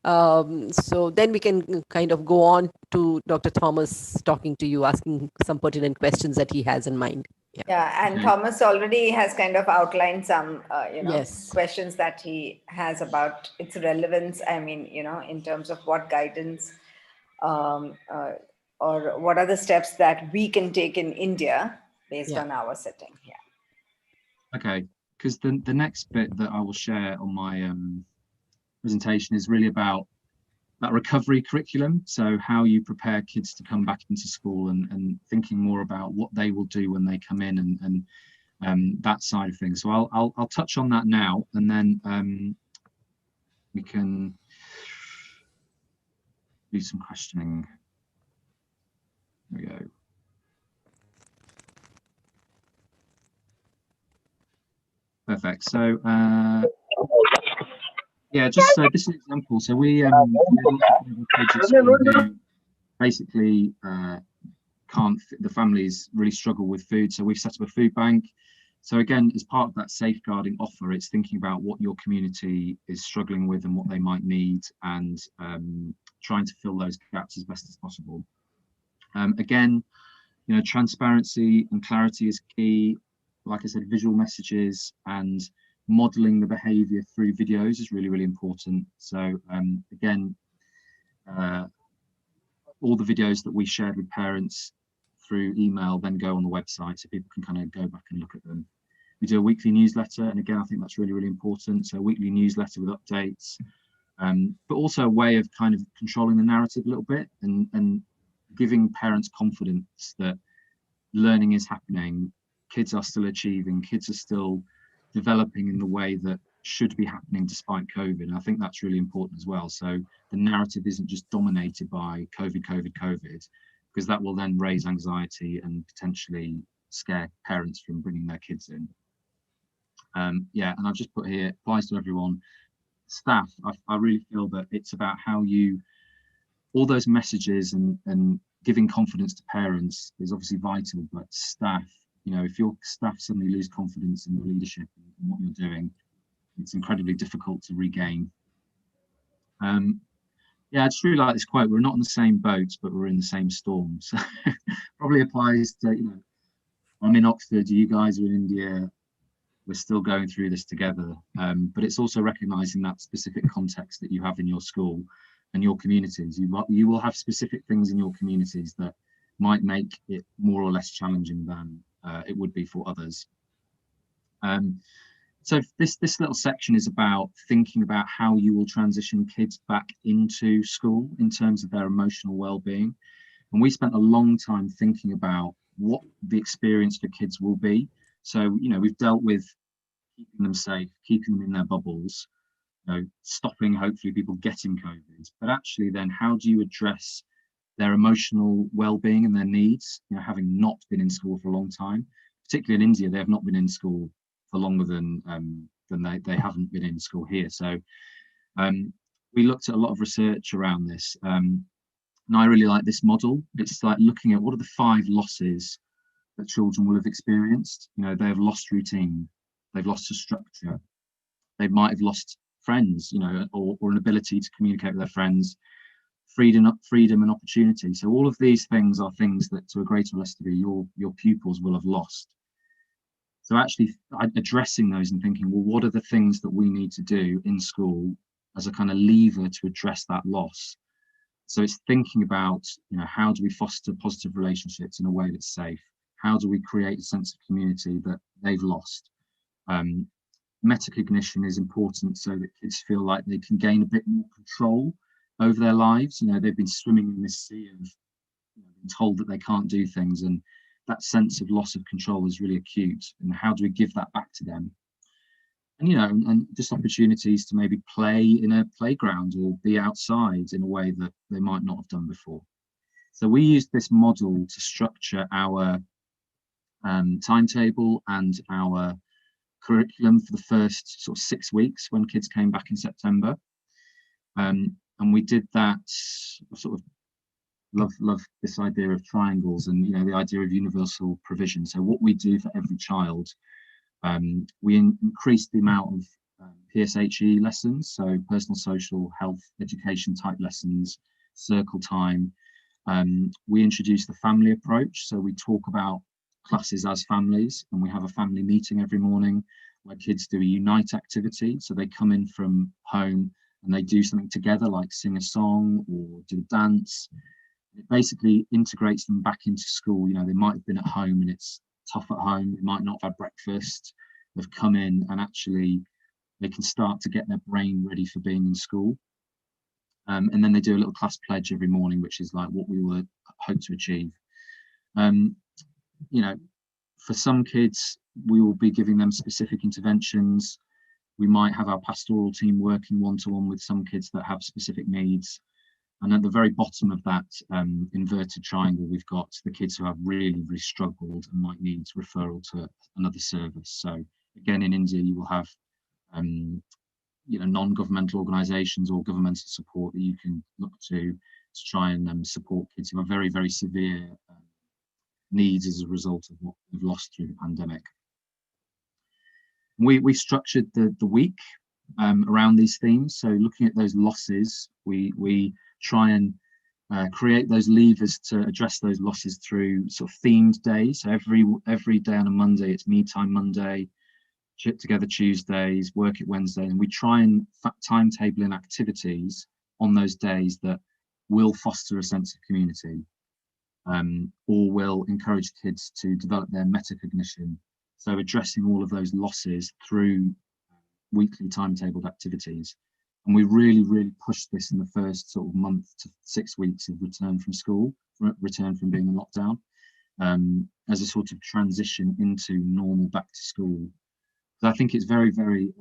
So then we can kind of go on to Dr. Thomas talking to you, asking some pertinent questions that he has in mind. Yeah. Yeah, and Okay. Thomas already has kind of outlined some, Yes. questions that he has about its relevance. I mean, in terms of what guidance, um, uh, or what are the steps that we can take in India based Yeah. on our setting. Yeah. Okay, because the next bit that I will share on my presentation is really about that recovery curriculum. So how you prepare kids to come back into school, and thinking more about what they will do when they come in, and that side of things. So I'll touch on that now, and then we can do some questioning. There we go. Perfect. So yeah, just this is an example. So we had kids at school who basically the families really struggle with food. So we've set up a food bank. So again, as part of that safeguarding offer, it's thinking about what your community is struggling with and what they might need, and trying to fill those gaps as best as possible. Again, transparency and clarity is key. Like I said, visual messages and modeling the behavior through videos is really, really important. So again, all the videos that we shared with parents through email then go on the website, so people can kind of go back and look at them. We do a weekly newsletter, and again, I think that's really, really important. So a weekly newsletter with updates, but also a way of kind of controlling the narrative a little bit, and giving parents confidence that learning is happening, kids are still achieving, kids are still developing in the way that should be happening despite COVID. And I think that's really important as well. So the narrative isn't just dominated by COVID, because that will then raise anxiety and potentially scare parents from bringing their kids in. Yeah, and I've just put here, applies to everyone. Staff, I really feel that it's about how all those messages and giving confidence to parents is obviously vital, but staff, if your staff suddenly lose confidence in your leadership and what you're doing, it's incredibly difficult to regain. Yeah, I just really like this quote: "We're not in the same boat, but we're in the same storm." So probably applies to, I'm in Oxford, you guys are in India, we're still going through this together. But it's also recognizing that specific context that you have in your school and your communities. You will have specific things in your communities that might make it more or less challenging than it would be for others. So this little section is about thinking about how you will transition kids back into school in terms of their emotional well-being. And we spent a long time thinking about what the experience for kids will be. So, we've dealt with keeping them safe, keeping them in their bubbles, stopping hopefully people getting COVID. But actually then, how do you address their emotional well-being and their needs, having not been in school for a long time. Particularly in India, they have not been in school for longer than they haven't been in school here. So we looked at a lot of research around this, and I really like this model. It's like looking at what are the 5 losses that children will have experienced. They have lost routine, they've lost a structure, they might have lost friends, or an ability to communicate with their friends, freedom and opportunity. So all of these things are things that, to a greater or less degree, your pupils will have lost. So actually addressing those and thinking, well, what are the things that we need to do in school as a kind of lever to address that loss? So it's thinking about, how do we foster positive relationships in a way that's safe? How do we create a sense of community that they've lost? Metacognition is important so that kids feel like they can gain a bit more control over their lives. They've been swimming in this sea of being told that they can't do things, and that sense of loss of control is really acute. And how do we give that back to them? And and just opportunities to maybe play in a playground or be outside in a way that they might not have done before. So we used this model to structure our timetable and our curriculum for the first sort of 6 weeks when kids came back in September. And we did that, sort of love this idea of triangles and the idea of universal provision. So what we do for every child, we increased the amount of PSHE lessons, so personal, social, health, education type lessons, circle time. We introduced the family approach, so we talk about classes as families, and we have a family meeting every morning where kids do a unite activity. So they come in from home and they do something together, like sing a song or do a dance. It basically integrates them back into school. They might have been at home and it's tough at home, they might not have had breakfast, they've come in and actually they can start to get their brain ready for being in school. And then they do a little class pledge every morning, which is like what we would hope to achieve. For some kids, we will be giving them specific interventions. We might have our pastoral team working one-to-one with some kids that have specific needs. And at the very bottom of that inverted triangle, we've got the kids who have really, really struggled and might need referral to another service. So again, in India, you will have non-governmental organisations or governmental support that you can look to try and support kids who have very, very severe needs as a result of what we've lost through the pandemic. We structured the week around these themes. So looking at those losses, we try and create those levers to address those losses through sort of themed days. So every day on a Monday, it's Me Time Monday, Chit Together Tuesdays, Work It Wednesday, and we try and timetable in activities on those days that will foster a sense of community, or will encourage kids to develop their metacognition. So addressing all of those losses through weekly timetabled activities. And we really, really pushed this in the first sort of month to 6 weeks of return from school, return from being in lockdown, as a sort of transition into normal back to school. So I think it's very, very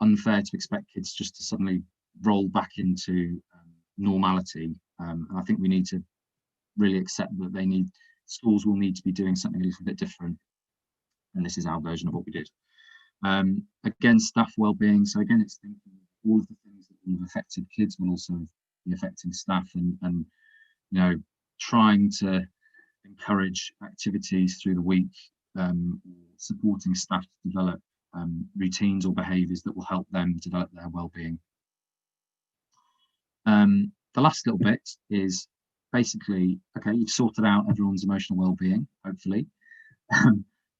unfair to expect kids just to suddenly roll back into normality. And I think we need to really accept that schools will need to be doing something a little bit different. And this is our version of what we did. Again, staff wellbeing. So again, it's thinking all of the things that will have affected kids will also be affecting staff, and trying to encourage activities through the week, supporting staff to develop routines or behaviours that will help them develop their wellbeing. The last little bit is basically, okay, you've sorted out everyone's emotional well-being, hopefully.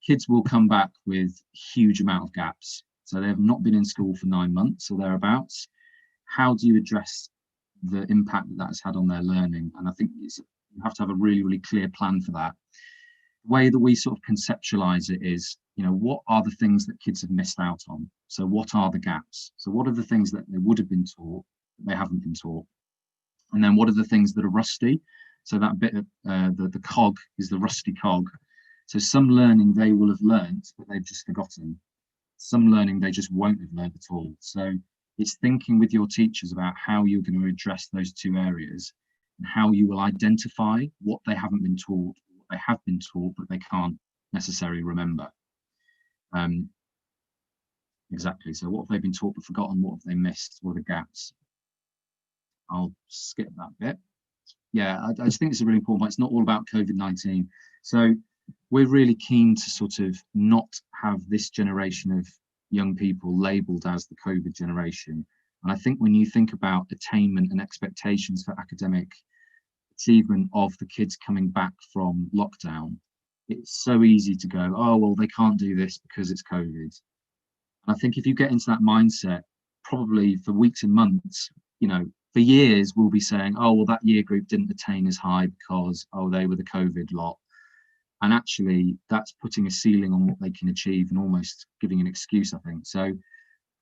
Kids will come back with huge amount of gaps. So they have not been in school for 9 months or thereabouts. How do you address the impact that has had on their learning? And I think you have to have a really, really clear plan for that. The way that we sort of conceptualize it is, what are the things that kids have missed out on? So what are the gaps? So what are the things that they would have been taught that they haven't been taught? And then what are the things that are rusty? So that bit of the cog is the rusty cog. So some learning they will have learnt, but they've just forgotten. Some learning they just won't have learned at all. So it's thinking with your teachers about how you're going to address those two areas and how you will identify what they haven't been taught, what they have been taught, but they can't necessarily remember. Exactly. So what have they been taught but forgotten? What have they missed? What are the gaps? I'll skip that bit. Yeah, I just think it's a really important point. It's not all about COVID-19. So we're really keen to sort of not have this generation of young people labelled as the COVID generation. And I think when you think about attainment and expectations for academic achievement of the kids coming back from lockdown, it's so easy to go, oh, well, they can't do this because it's COVID. I think if you get into that mindset, probably for weeks and months, you know, for years, we'll be saying, oh, well, that year group didn't attain as high because, oh, they were the COVID lot. And actually, that's putting a ceiling on what they can achieve and almost giving an excuse, I think. So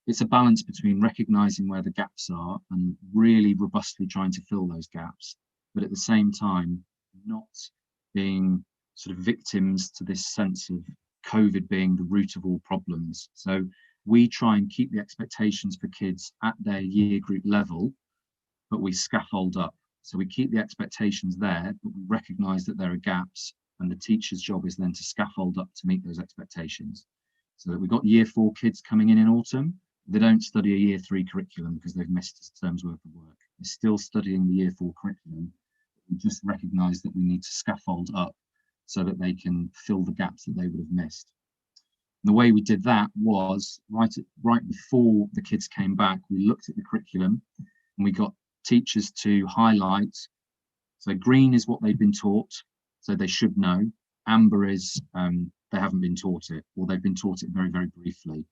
it's a balance between recognizing where the gaps are and really robustly trying to fill those gaps, but at the same time, not being sort of victims to this sense of COVID being the root of all problems. So we try and keep the expectations for kids at their year group level, but we scaffold up. So we keep the expectations there, but we recognise that there are gaps, and the teacher's job is then to scaffold up to meet those expectations. So that we've got year 4 kids coming in autumn, they don't study a year 3 curriculum because they've missed a term's worth of work. They're still studying the year 4 curriculum. We just recognise that we need to scaffold up so that they can fill the gaps that they would have missed. And the way we did that was right before the kids came back, we looked at the curriculum and we got teachers to highlight. So green is what they've been taught, so they should know. Amber is they haven't been taught it, or they've been taught it very, very briefly.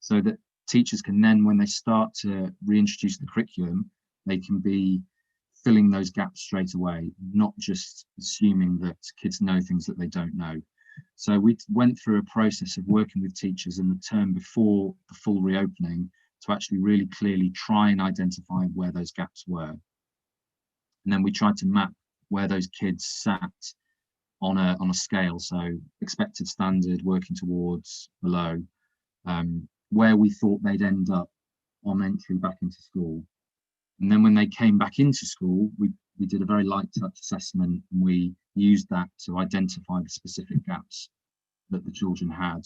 So that teachers can then, when they start to reintroduce the curriculum, they can be filling those gaps straight away, not just assuming that kids know things that they don't know. So we went through a process of working with teachers in the term before the full reopening to actually really clearly try and identify where those gaps were. And then we tried to map where those kids sat on a scale, so expected standard, working towards, below, where we thought they'd end up on entry back into school. And then when they came back into school, we did a very light touch assessment, and we used that to identify the specific gaps that the children had.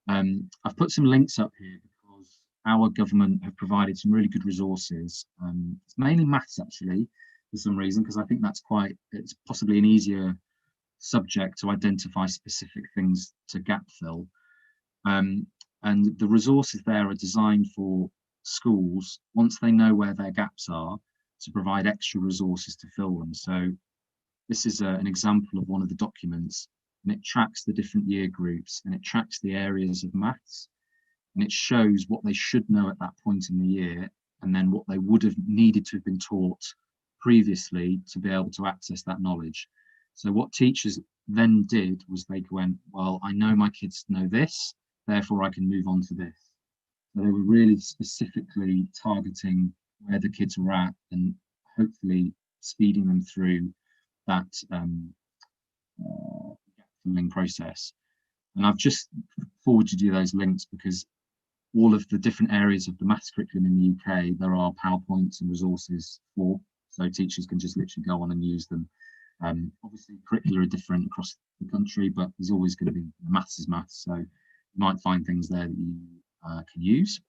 I've put some links up here because our government have provided some really good resources. It's mainly maths, actually, for some reason, because I think it's possibly an easier subject to identify specific things to gap fill. And the resources there are designed for schools, once they know where their gaps are, to provide extra resources to fill them. So this is an example of one of the documents, and it tracks the different year groups, and it tracks the areas of maths, and it shows what they should know at that point in the year, and then what they would have needed to have been taught previously to be able to access that knowledge. So what teachers then did was they went, well, I know my kids know this, therefore I can move on to this. So they were really specifically targeting where the kids were at and hopefully speeding them through that gap-filling process. And I've just forwarded you those links because all of the different areas of the maths curriculum in the UK, there are PowerPoints and resources for, so teachers can just literally go on and use them. Obviously, curricula are different across the country, but there's always going to be maths is maths, so you might find things there that you can use.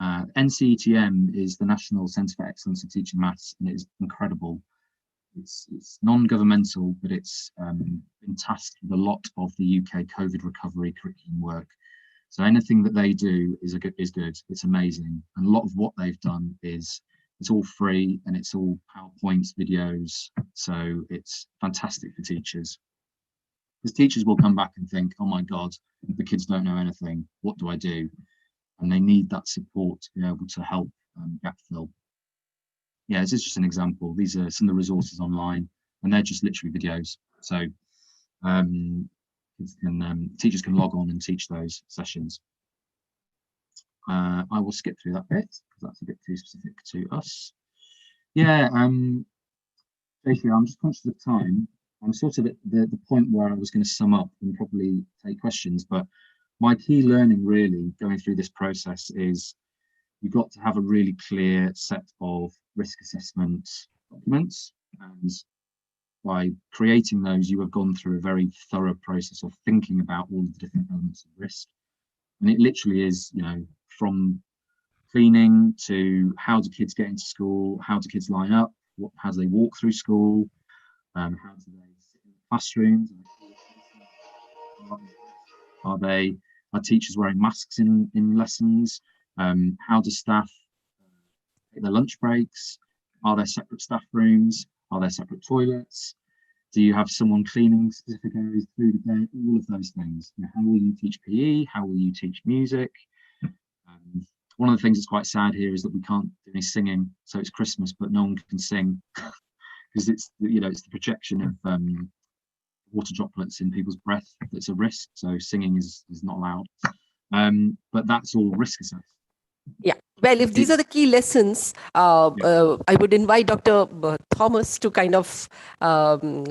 NCETM is the National Centre for Excellence in Teaching Maths, and it is incredible. It's non-governmental, but it's been tasked with a lot of the UK COVID recovery curriculum work. So anything that they do is good. It's amazing, and a lot of what they've done is it's all free and it's all PowerPoints, videos. So it's fantastic for teachers, because teachers will come back and think, oh my God, the kids don't know anything. What do I do? And they need that support to be able to help gap fill. Yeah, this is just an example. These are some of the resources online, and they're just literally videos. So teachers can log on and teach those sessions. I will skip through that bit because that's a bit too specific to us. Yeah, basically, I'm just conscious of time. I'm sort of at the point where I was going to sum up and probably take questions, but my key learning really going through this process is you've got to have a really clear set of risk assessment documents. And by creating those, you have gone through a very thorough process of thinking about all of the different elements of risk. And it literally is, from cleaning to how do kids get into school, how do kids line up, how do they walk through school, how do they sit in the classrooms, are teachers wearing masks in lessons, how do staff take their lunch breaks, are there separate staff rooms, are there separate toilets, do you have someone cleaning specific areas through the day, all of those things. How will you teach PE, how will you teach music? One of the things that's quite sad here is that we can't do any singing, so it's Christmas but no one can sing because it's the projection of water droplets in people's breath that's a risk, so singing is not allowed, but that's all risk assessed. Yeah. Well, if these are the key lessons, I would invite Dr. Thomas to kind of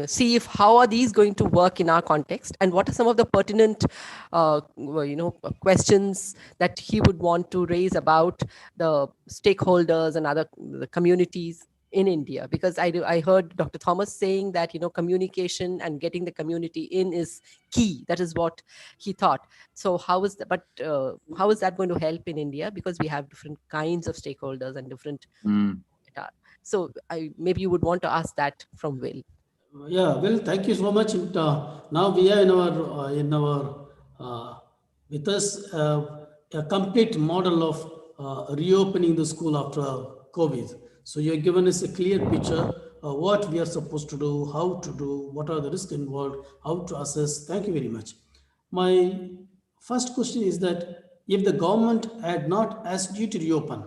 see how are these going to work in our context, and what are some of the pertinent, questions that he would want to raise about the stakeholders and the communities in India, because I heard Dr. Thomas saying that communication and getting the community in is key. That is what he thought. So how is that? But how is that going to help in India? Because we have different kinds of stakeholders and different. So maybe you would want to ask that from Will. Yeah, well, thank you so much. And, now we are in our with us a complete model of reopening the school after COVID. So you have given us a clear picture of what we are supposed to do, how to do, what are the risks involved, how to assess. Thank you very much. My first question is that if the government had not asked you to reopen,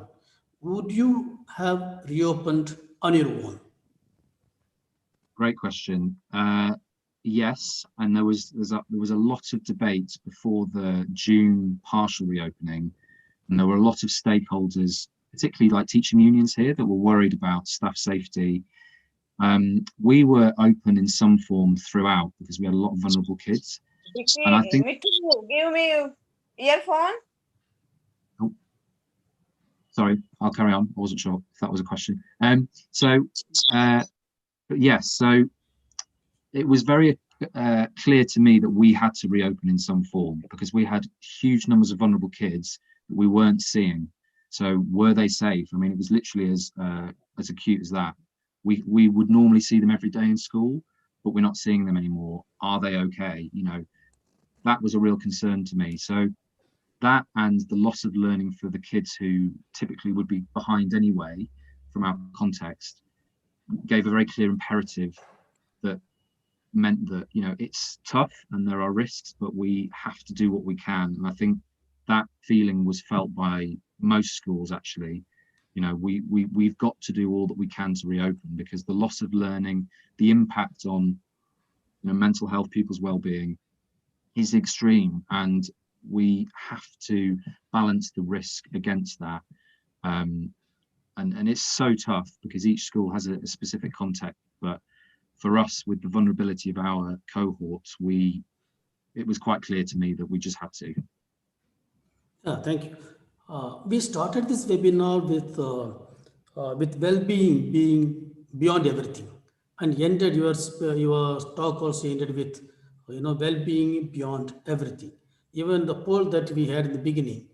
would you have reopened on your own? Great question. Yes, and there was a lot of debate before the June partial reopening, and there were a lot of stakeholders, particularly like teaching unions here, that were worried about staff safety. We were open in some form throughout because we had a lot of vulnerable kids. And I think, give me earphone. Oh, sorry, I'll carry on. I wasn't sure if that was a question. But yes, so it was very clear to me that we had to reopen in some form because we had huge numbers of vulnerable kids that we weren't seeing. So were they safe? I mean, it was literally as acute as that. We would normally see them every day in school, but we're not seeing them anymore. Are they okay? That was a real concern to me. So that and the loss of learning for the kids who typically would be behind anyway from our context gave a very clear imperative that meant that it's tough and there are risks, but we have to do what we can. And I think that feeling was felt by most schools actually. We've got to do all that we can to reopen because the loss of learning, the impact on mental health, people's well-being is extreme, and we have to balance the risk against that. And it's so tough because each school has a specific context, but for us, with the vulnerability of our cohorts, it was quite clear to me that we just had to. Yeah, thank you. We started this webinar with well-being being beyond everything, and ended your talk also ended with well-being beyond everything. Even the poll that we had in the beginning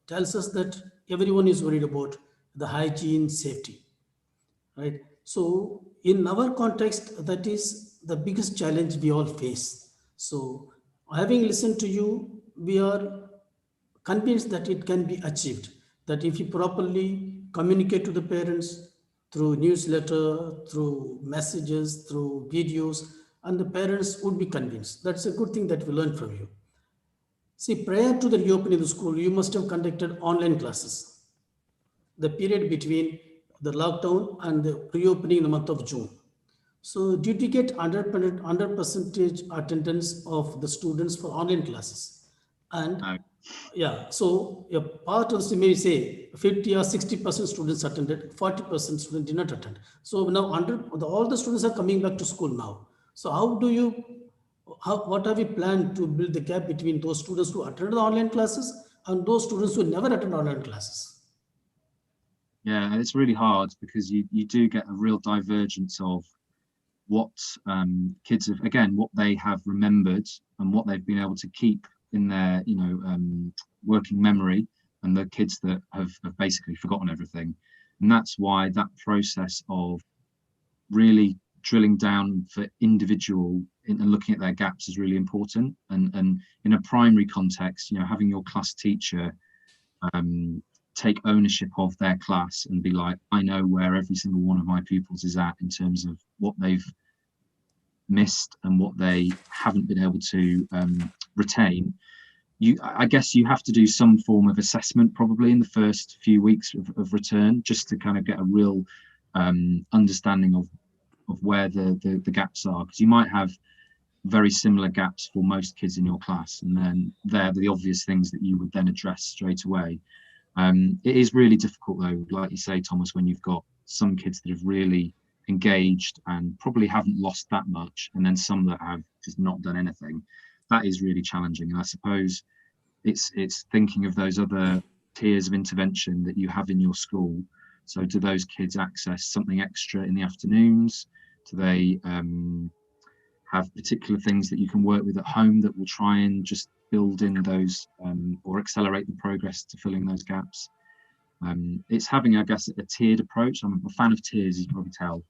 tells us that everyone is worried about the hygiene, safety, right? So in our context, that is the biggest challenge we all face. So having listened to you, we are convinced that it can be achieved, that if you properly communicate to the parents through newsletter, through messages, through videos, and the parents would be convinced. That's a good thing that we learned from you. See, prior to the reopening of the school, you must have conducted online classes, the period between the lockdown and the reopening in the month of June. So did you get 100 percentage attendance of the students for online classes? And No. yeah, so a part of the maybe say 50 or 60% students attended, 40% students did not attend. So now all the students are coming back to school now. So what have we planned to build the gap between those students who attended the online classes and those students who never attended online classes? Yeah, and it's really hard because you do get a real divergence of what kids have, again, what they have remembered and what they've been able to keep in their, working memory, and the kids that have basically forgotten everything. And that's why that process of really drilling down for individual and looking at their gaps is really important. And in a primary context, having your class teacher take ownership of their class and be like, I know where every single one of my pupils is at in terms of what they've missed and what they haven't been able to retain. I guess you have to do some form of assessment probably in the first few weeks of return, just to kind of get a real understanding of where the gaps are, because you might have very similar gaps for most kids in your class, and then they're the obvious things that you would then address straight away. It is really difficult though, like you say, Thomas, when you've got some kids that have really engaged and probably haven't lost that much, and then some that have just not done anything. That is really challenging. And I suppose it's thinking of those other tiers of intervention that you have in your school. So do those kids access something extra in the afternoons? Do they have particular things that you can work with at home that will try and just build in those or accelerate the progress to filling those gaps? It's having, I guess, a tiered approach. I'm a fan of tiers, you can probably tell.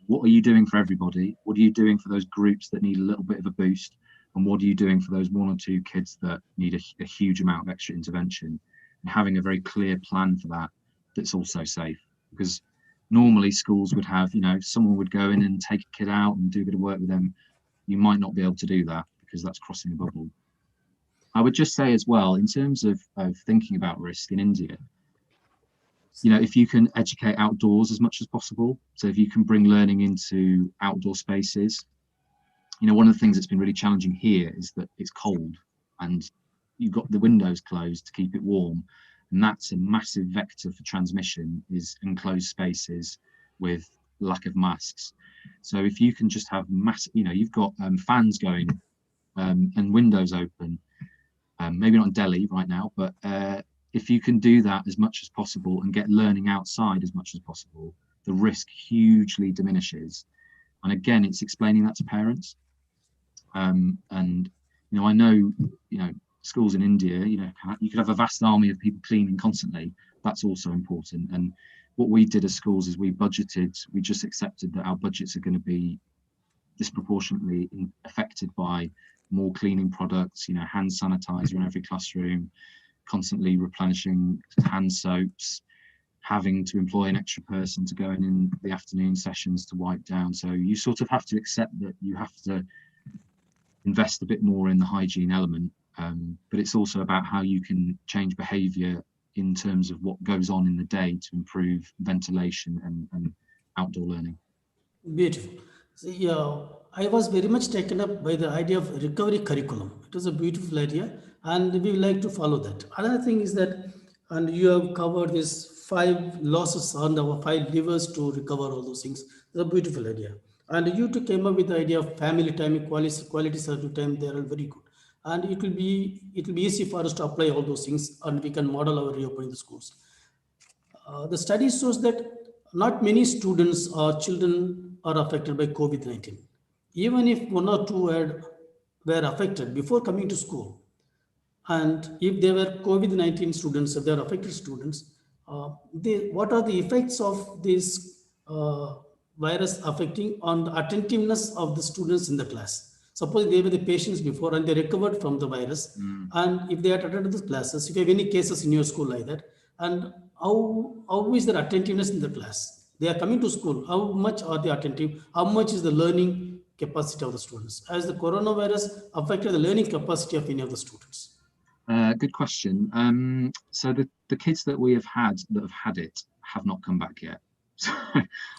What are you doing for everybody? What are you doing for those groups that need a little bit of a boost? And what are you doing for those one or two kids that need a huge amount of extra intervention? And having a very clear plan for that that's also safe. Because normally schools would have, someone would go in and take a kid out and do a bit of work with them. You might not be able to do that because that's crossing a bubble. I would just say as well, in terms of thinking about risk in India, if you can educate outdoors as much as possible, so if you can bring learning into outdoor spaces, one of the things that's been really challenging here is that it's cold and you've got the windows closed to keep it warm. And that's a massive vector for transmission, is enclosed spaces with lack of masks. So if you can just have you've got fans going and windows open, maybe not in Delhi right now, but if you can do that as much as possible and get learning outside as much as possible, the risk hugely diminishes. And again, it's explaining that to parents. And I know schools in India, you could have a vast army of people cleaning constantly. That's also important. And what we did as schools is we just accepted that our budgets are going to be disproportionately affected by more cleaning products, hand sanitizer in every classroom, constantly replenishing hand soaps, having to employ an extra person to go in the afternoon sessions to wipe down. So you sort of have to accept that you have to invest a bit more in the hygiene element, but it's also about how you can change behaviour in terms of what goes on in the day to improve ventilation and outdoor learning. Beautiful. So, yeah, I was very much taken up by the idea of recovery curriculum. It was a beautiful idea, and we would like to follow that. Another thing is that, and you have covered this 5 losses on our 5 levers to recover all those things. It's a beautiful idea. And you too came up with the idea of family time, quality service time. They are all very good, and it will be easy for us to apply all those things, and we can model our reopening the schools. The study shows that not many students or children are affected by COVID-19. Even if one or two were affected before coming to school, and if they were COVID-19 students, if they are affected students, what are the effects of this virus affecting on the attentiveness of the students in the class? Suppose they were the patients before and they recovered from the virus, and if they had attended the classes, if you have any cases in your school like that, and how is their attentiveness in the class? They are coming to school. How much are they attentive? How much is the learning capacity of the students? Has the coronavirus affected the learning capacity of any of the students? Good question. So the kids that we have had it have not come back yet. So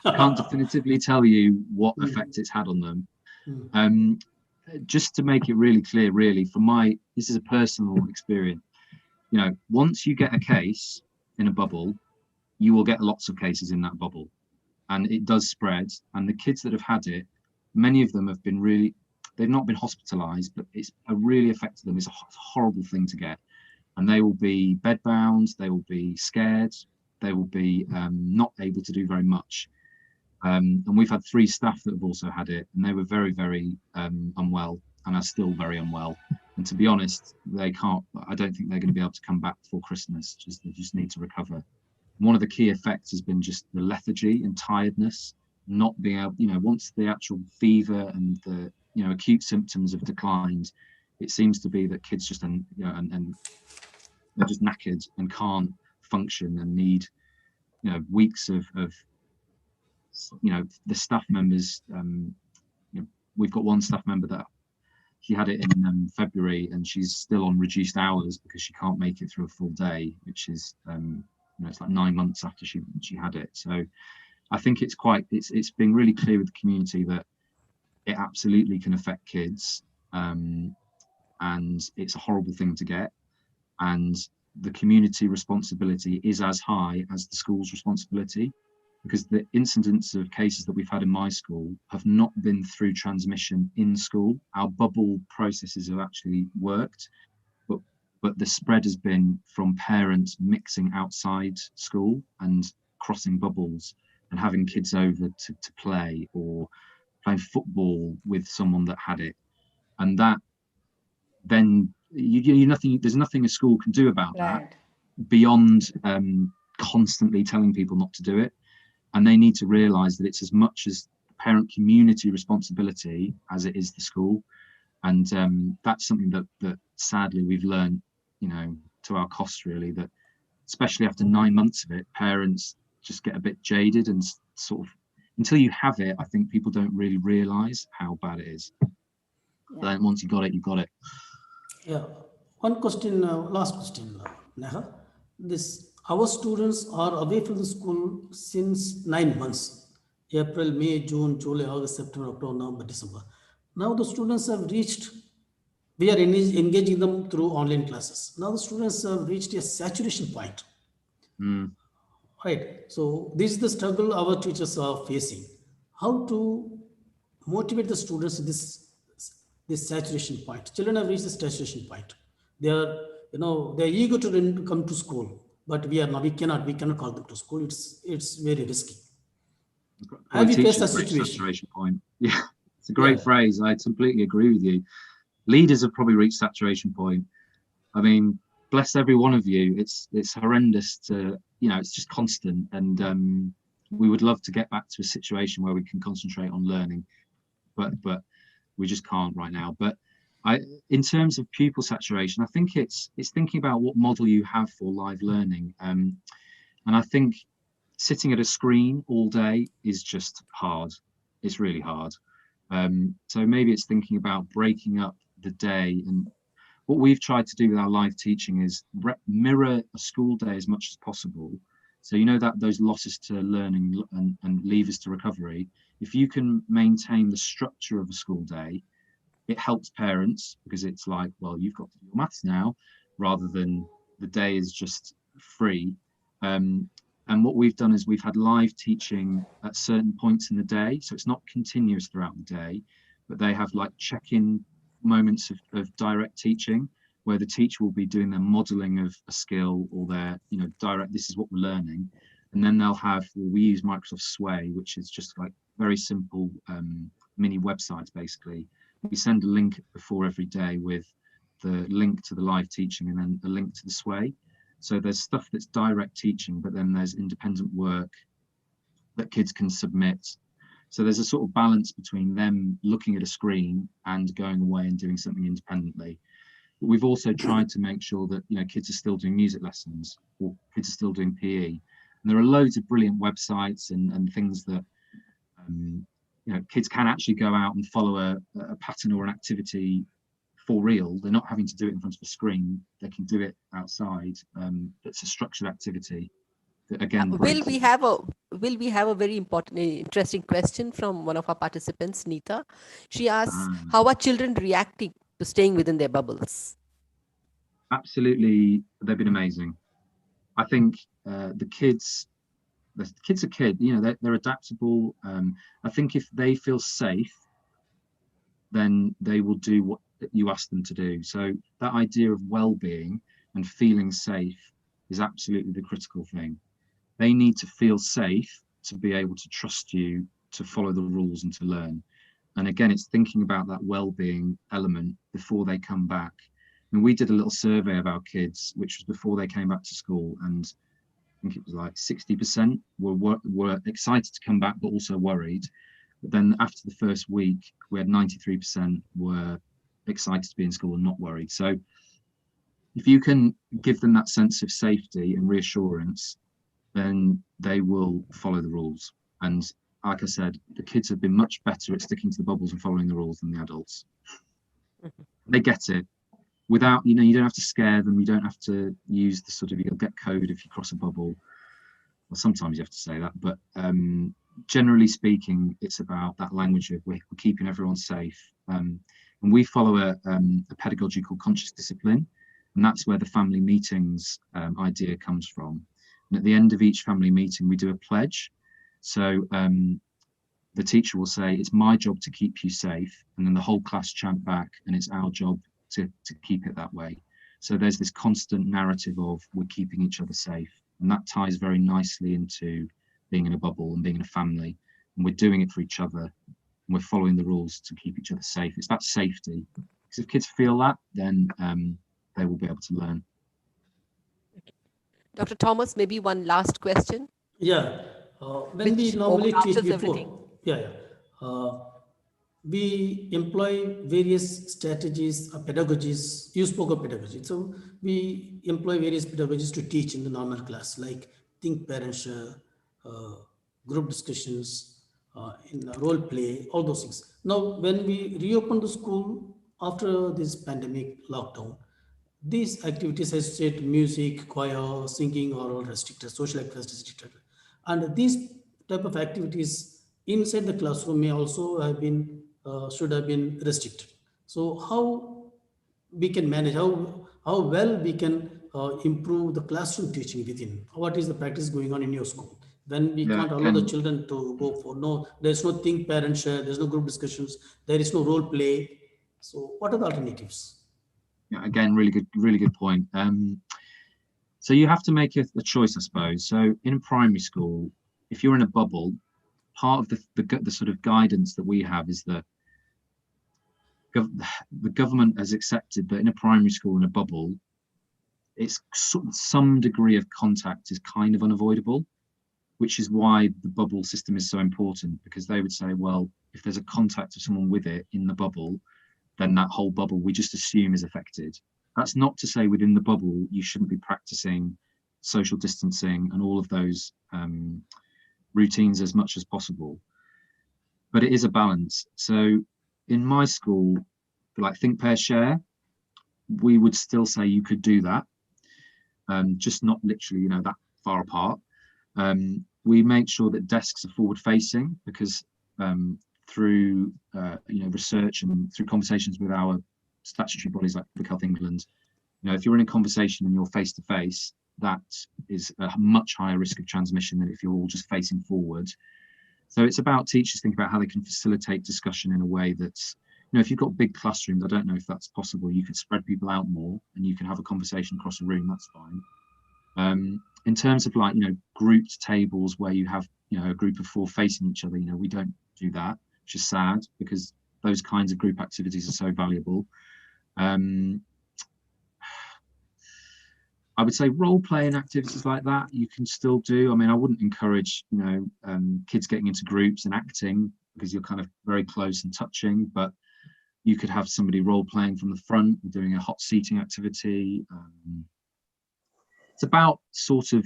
I can't definitively tell you what effect it's had on them. Just to make it really clear, really, this is a personal experience. Once you get a case in a bubble, you will get lots of cases in that bubble, and it does spread. And the kids that have had it, many of them have been they've not been hospitalized, but it's really affected them. It's a horrible thing to get, and they will be bedbound, they will be scared, they will be not able to do very much. And we've had 3 staff that have also had it, and they were very, very unwell, and are still very unwell. And to be honest, I don't think they're going to be able to come back before Christmas. They just need to recover. One of the key effects has been just the lethargy and tiredness, not being able, once the actual fever and the, acute symptoms have declined, it seems to be that kids just, and they're just knackered and can't function and need, weeks of the staff members. We've got one staff member that she had it in February, and she's still on reduced hours because she can't make it through a full day, which is it's like 9 months after she had it. So I think it's been really clear with the community that it absolutely can affect kids, and it's a horrible thing to get, and the community responsibility is as high as the school's responsibility, because the incidents of cases that we've had in my school have not been through transmission in school. Our bubble processes have actually worked, but the spread has been from parents mixing outside school and crossing bubbles and having kids over to play, or playing football with someone that had it. And that then there's nothing a school can do about that beyond constantly telling people not to do it. And they need to realise that it's as much as parent community responsibility as it is the school. And that's something that sadly we've learned, to our cost, really, that especially after 9 months of it, parents just get a bit jaded, and sort of, until you have it, I think people don't really realise how bad it is. Yeah. But then once you got it, you got it. Yeah. One question, last question, Neha. Our students are away from the school since 9 months. April, May, June, July, August, September, October, November, December. Now the students have reached, we are engaging them through online classes. Now the students have reached a saturation point. Right. So this is the struggle our teachers are facing. How to motivate the students at this saturation point? Children have reached the saturation point. They are, they're eager to come to school, but we cannot call them to school. It's very risky. Have you faced that situation? Saturation point. Yeah, it's a great phrase. I completely agree with you. Leaders have probably reached saturation point. I mean, bless every one of you. It's horrendous to, it's just constant. And we would love to get back to a situation where we can concentrate on learning, but we just can't right now. But in terms of pupil saturation, I think it's thinking about what model you have for live learning. And I think sitting at a screen all day is just hard. It's really hard. So maybe it's thinking about breaking up the day. And what we've tried to do with our live teaching is mirror a school day as much as possible. So that those losses to learning and levers to recovery, if you can maintain the structure of a school day, it helps parents, because it's like, well, you've got to do your maths now, rather than the day is just free. And what we've done is we've had live teaching at certain points in the day. So it's not continuous throughout the day, but they have like check-in moments of direct teaching, where the teacher will be doing their modeling of a skill, or their, direct, this is what we're learning. And then they'll we use Microsoft Sway, which is just like very simple mini websites, basically. We send a link before every day with the link to the live teaching and then a link to the Sway. So there's stuff that's direct teaching, but then there's independent work that kids can submit. So there's a sort of balance between them looking at a screen and going away and doing something independently. But we've also tried to make sure that, kids are still doing music lessons, or kids are still doing PE. And there are loads of brilliant websites and things that, kids can actually go out and follow a pattern or an activity for real. They're not having to do it in front of a screen. They can do it outside. It's a structured activity. That, again, will we have a very important, interesting question from one of our participants, Neeta. She asks, how are children reacting to staying within their bubbles? Absolutely, they've been amazing. I think the kids are they're adaptable. I think if they feel safe, then they will do what you ask them to do. So that idea of well-being and feeling safe is absolutely the critical thing. They need to feel safe to be able to trust you, to follow the rules and to learn. And again, it's thinking about that well-being element before they come back. And we did a little survey of our kids, which was before they came back to school, and I think it was like 60% were excited to come back, but also worried. But then after the first week, we had 93% were excited to be in school and not worried. So if you can give them that sense of safety and reassurance, then they will follow the rules. And like I said, the kids have been much better at sticking to the bubbles and following the rules than the adults. They get it without, you don't have to scare them. You don't have to use the sort of, you'll get code if you cross a bubble. Well, sometimes you have to say that, but generally speaking, it's about that language of we're keeping everyone safe. And we follow a pedagogy called conscious discipline, and that's where the family meetings idea comes from. And at the end of each family meeting, we do a pledge. So the teacher will say, it's my job to keep you safe. And then the whole class chant back, and it's our job to keep it that way. So there's this constant narrative of we're keeping each other safe. And that ties very nicely into being in a bubble and being in a family. And we're doing it for each other. And we're following the rules to keep each other safe. It's that safety. Because if kids feel that, then they will be able to learn. Dr. Thomas, maybe one last question. Yeah, when we Which normally teach overarches before, everything. We employ various strategies, pedagogies. You spoke of pedagogy, so we employ various pedagogies to teach in the normal class, like think, parent, share, group discussions, in role play, all those things. Now, when we reopen the school after this pandemic lockdown, these activities as said music, choir, singing are all restricted, social activities restricted. And these type of activities inside the classroom may also have been, should have been restricted. So how we can manage, how well we can improve the classroom teaching within? What is the practice going on in your school? When we can't allow the children to go for, no, there's no think, parent, share, there's no group discussions, there is no role play. So what are the alternatives? Yeah, again, really good point. So you have to make a choice, I suppose. So in primary school, if you're in a bubble, part of the sort of guidance that we have is that the government has accepted that in a primary school in a bubble, it's some degree of contact is kind of unavoidable, which is why the bubble system is so important, because they would say, well, if there's a contact of someone with it in the bubble, then that whole bubble we just assume is affected. That's not to say within the bubble you shouldn't be practicing social distancing and all of those routines as much as possible, but it is a balance. So in my school, like think, pair, share, we would still say you could do that, just not literally, that far apart. We make sure that desks are forward facing, because through research and through conversations with our statutory bodies like Public Health England, if you're in a conversation and you're face to face, that is a much higher risk of transmission than if you're all just facing forward. So it's about teachers thinking about how they can facilitate discussion in a way that's, if you've got big classrooms, I don't know if that's possible, you could spread people out more and you can have a conversation across a room, that's fine. In terms of grouped tables where you have, a group of 4 facing each other, we don't do that, which is sad because those kinds of group activities are so valuable. I would say role-playing activities like that you can still do. I mean, I wouldn't encourage, kids getting into groups and acting, because you're kind of very close and touching, but you could have somebody role-playing from the front, doing a hot seating activity. It's about sort of,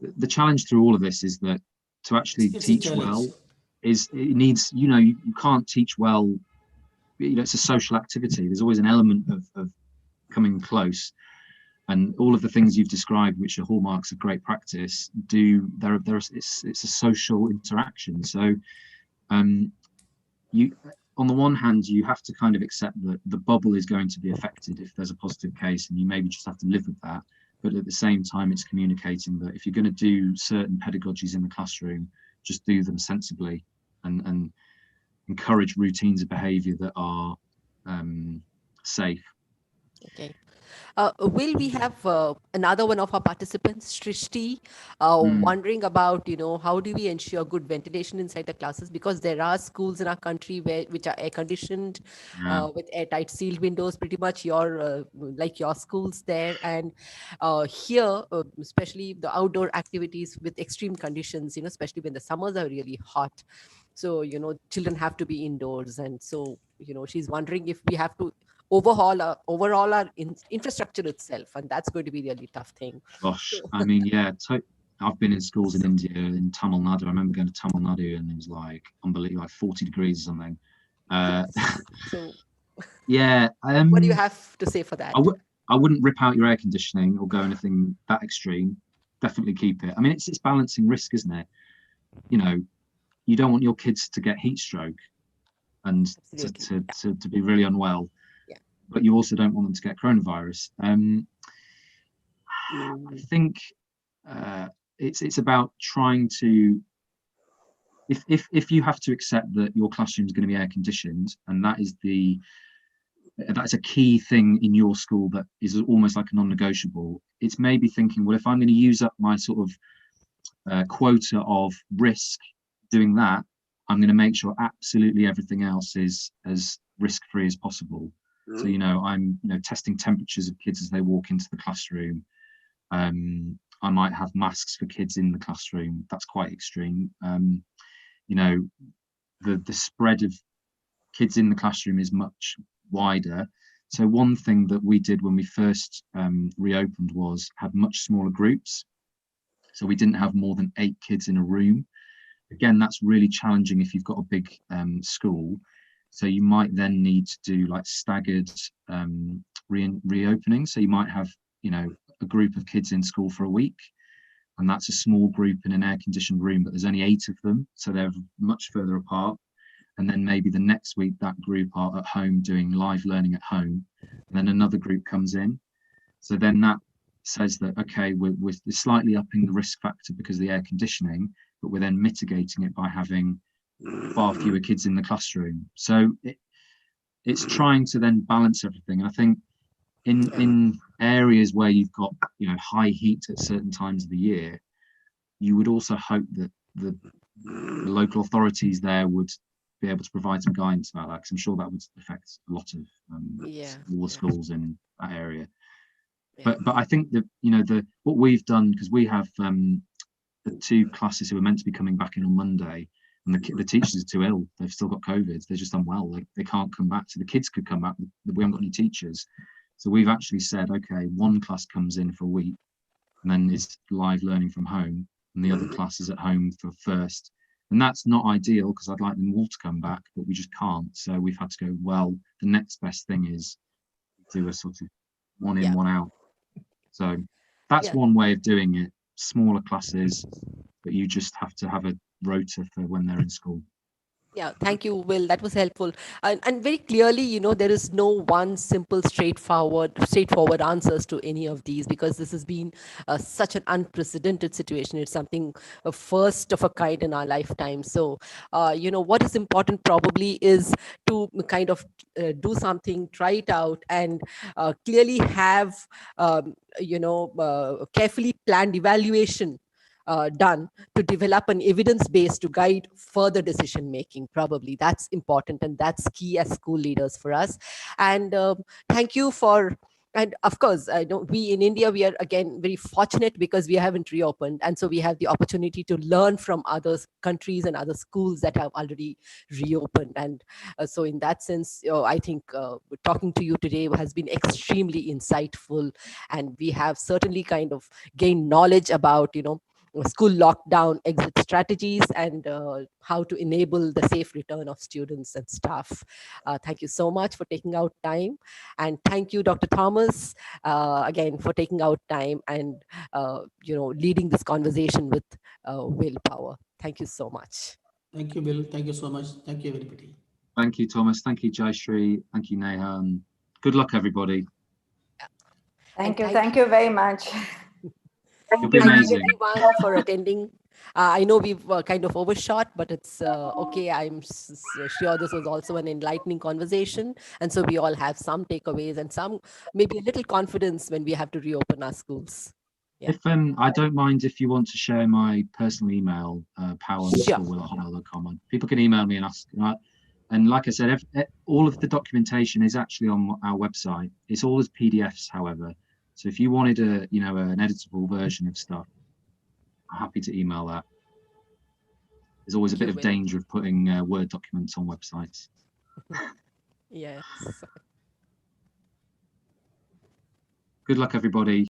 the challenge through all of this is that to actually teach well it needs, you can't teach well, it's a social activity. There's always an element of coming close, and all of the things you've described, which are hallmarks of great practice, it's a social interaction. So you, on the one hand, you have to kind of accept that the bubble is going to be affected if there's a positive case, and you maybe just have to live with that. But at the same time, it's communicating that if you're going to do certain pedagogies in the classroom, just do them sensibly and encourage routines of behaviour that are safe. Okay. Will we have another one of our participants, Shrishti, wondering about, how do we ensure good ventilation inside the classes? Because there are schools in our country which are air conditioned, Yeah. with airtight sealed windows, pretty much like your schools there. And here, especially the outdoor activities with extreme conditions, especially when the summers are really hot. So, children have to be indoors. And so, she's wondering if we have to overall our infrastructure itself, and that's going to be a really tough thing. Gosh, So, I mean, yeah, I've been in schools in India, in Tamil Nadu. I remember going to Tamil Nadu and it was like unbelievable, like 40 degrees or something. yes. So Yeah, what do you have to say for that? I wouldn't rip out your air conditioning or go anything that extreme. Definitely keep it. I mean, it's balancing risk, isn't it? You don't want your kids to get heat stroke and Absolutely. to be really unwell, Yeah. but you also don't want them to get coronavirus. I think it's about trying to, if you have to accept that your classroom is going to be air conditioned, and that's a key thing in your school that is almost like a non-negotiable. It's maybe thinking, well, if I'm going to use up my sort of quota of risk doing that, I'm going to make sure absolutely everything else is as risk-free as possible. So, I'm testing temperatures of kids as they walk into the classroom. I might have masks for kids in the classroom. That's quite extreme. The spread of kids in the classroom is much wider. So one thing that we did when we first reopened was have much smaller groups. So we didn't have more than 8 kids in a room. Again, that's really challenging if you've got a big school. So you might then need to do like staggered reopening. So you might have, a group of kids in school for a week, and that's a small group in an air-conditioned room, but there's only 8 of them, so they're much further apart. And then maybe the next week that group are at home doing live learning at home, and then another group comes in. So then that says that, okay, we're slightly upping the risk factor because of the air conditioning, but we're then mitigating it by having far fewer kids in the classroom. So it's trying to then balance everything. And I think in areas where you've got high heat at certain times of the year, you would also hope that the local authorities there would be able to provide some guidance about that, because I'm sure that would affect a lot of all the schools in that area. But I think that what we've done, because we have the 2 classes who are meant to be coming back in on Monday, and the teachers are too ill. They've still got COVID. They're just unwell. They can't come back. So the kids could come back. We haven't got any teachers. So we've actually said, okay, one class comes in for a week and then is live learning from home, and the other class is at home for first. And that's not ideal because I'd like them all to come back, but we just can't. So we've had to go, well, the next best thing is do a sort of one in, one out. So that's one way of doing it. Smaller classes, but you just have to have a rota for when they're in school. Yeah, thank you, Will. That was helpful. And very clearly, there is no one simple, straightforward answers to any of these, because this has been such an unprecedented situation. It's something first of a kind in our lifetime. So, what is important probably is to kind of do something, try it out, and clearly have, carefully planned evaluation done to develop an evidence base to guide further decision making. Probably that's important, and that's key as school leaders for us. And thank you for. And of course, I know we in India, we are again very fortunate because we haven't reopened. And so we have the opportunity to learn from other countries and other schools that have already reopened. And so in that sense, I think talking to you today has been extremely insightful. And we have certainly kind of gained knowledge about, school lockdown exit strategies and how to enable the safe return of students and staff. Thank you so much for taking out time. And thank you, Dr. Thomas, again, for taking out time and, leading this conversation with willpower. Thank you so much. Thank you, Bill. Thank you so much. Thank you, everybody. Thank you, Thomas. Thank you, Jayshree. Thank you, Neha. Good luck, everybody. Thank you very much. You'll be Thank you, amazing. everyone, for attending. I know we've kind of overshot, but it's okay. I'm sure this was also an enlightening conversation. And so we all have some takeaways and some maybe a little confidence when we have to reopen our schools. Yeah. If I don't mind if you want to share my personal email, Sure. power_will@hotmail.com. People can email me and ask. And like I said, all of the documentation is actually on our website. It's all as PDFs, however. So if you wanted an editable version of stuff, I'm happy to email that. There's always a bit of danger of putting Word documents on websites. Yes. Good luck, everybody.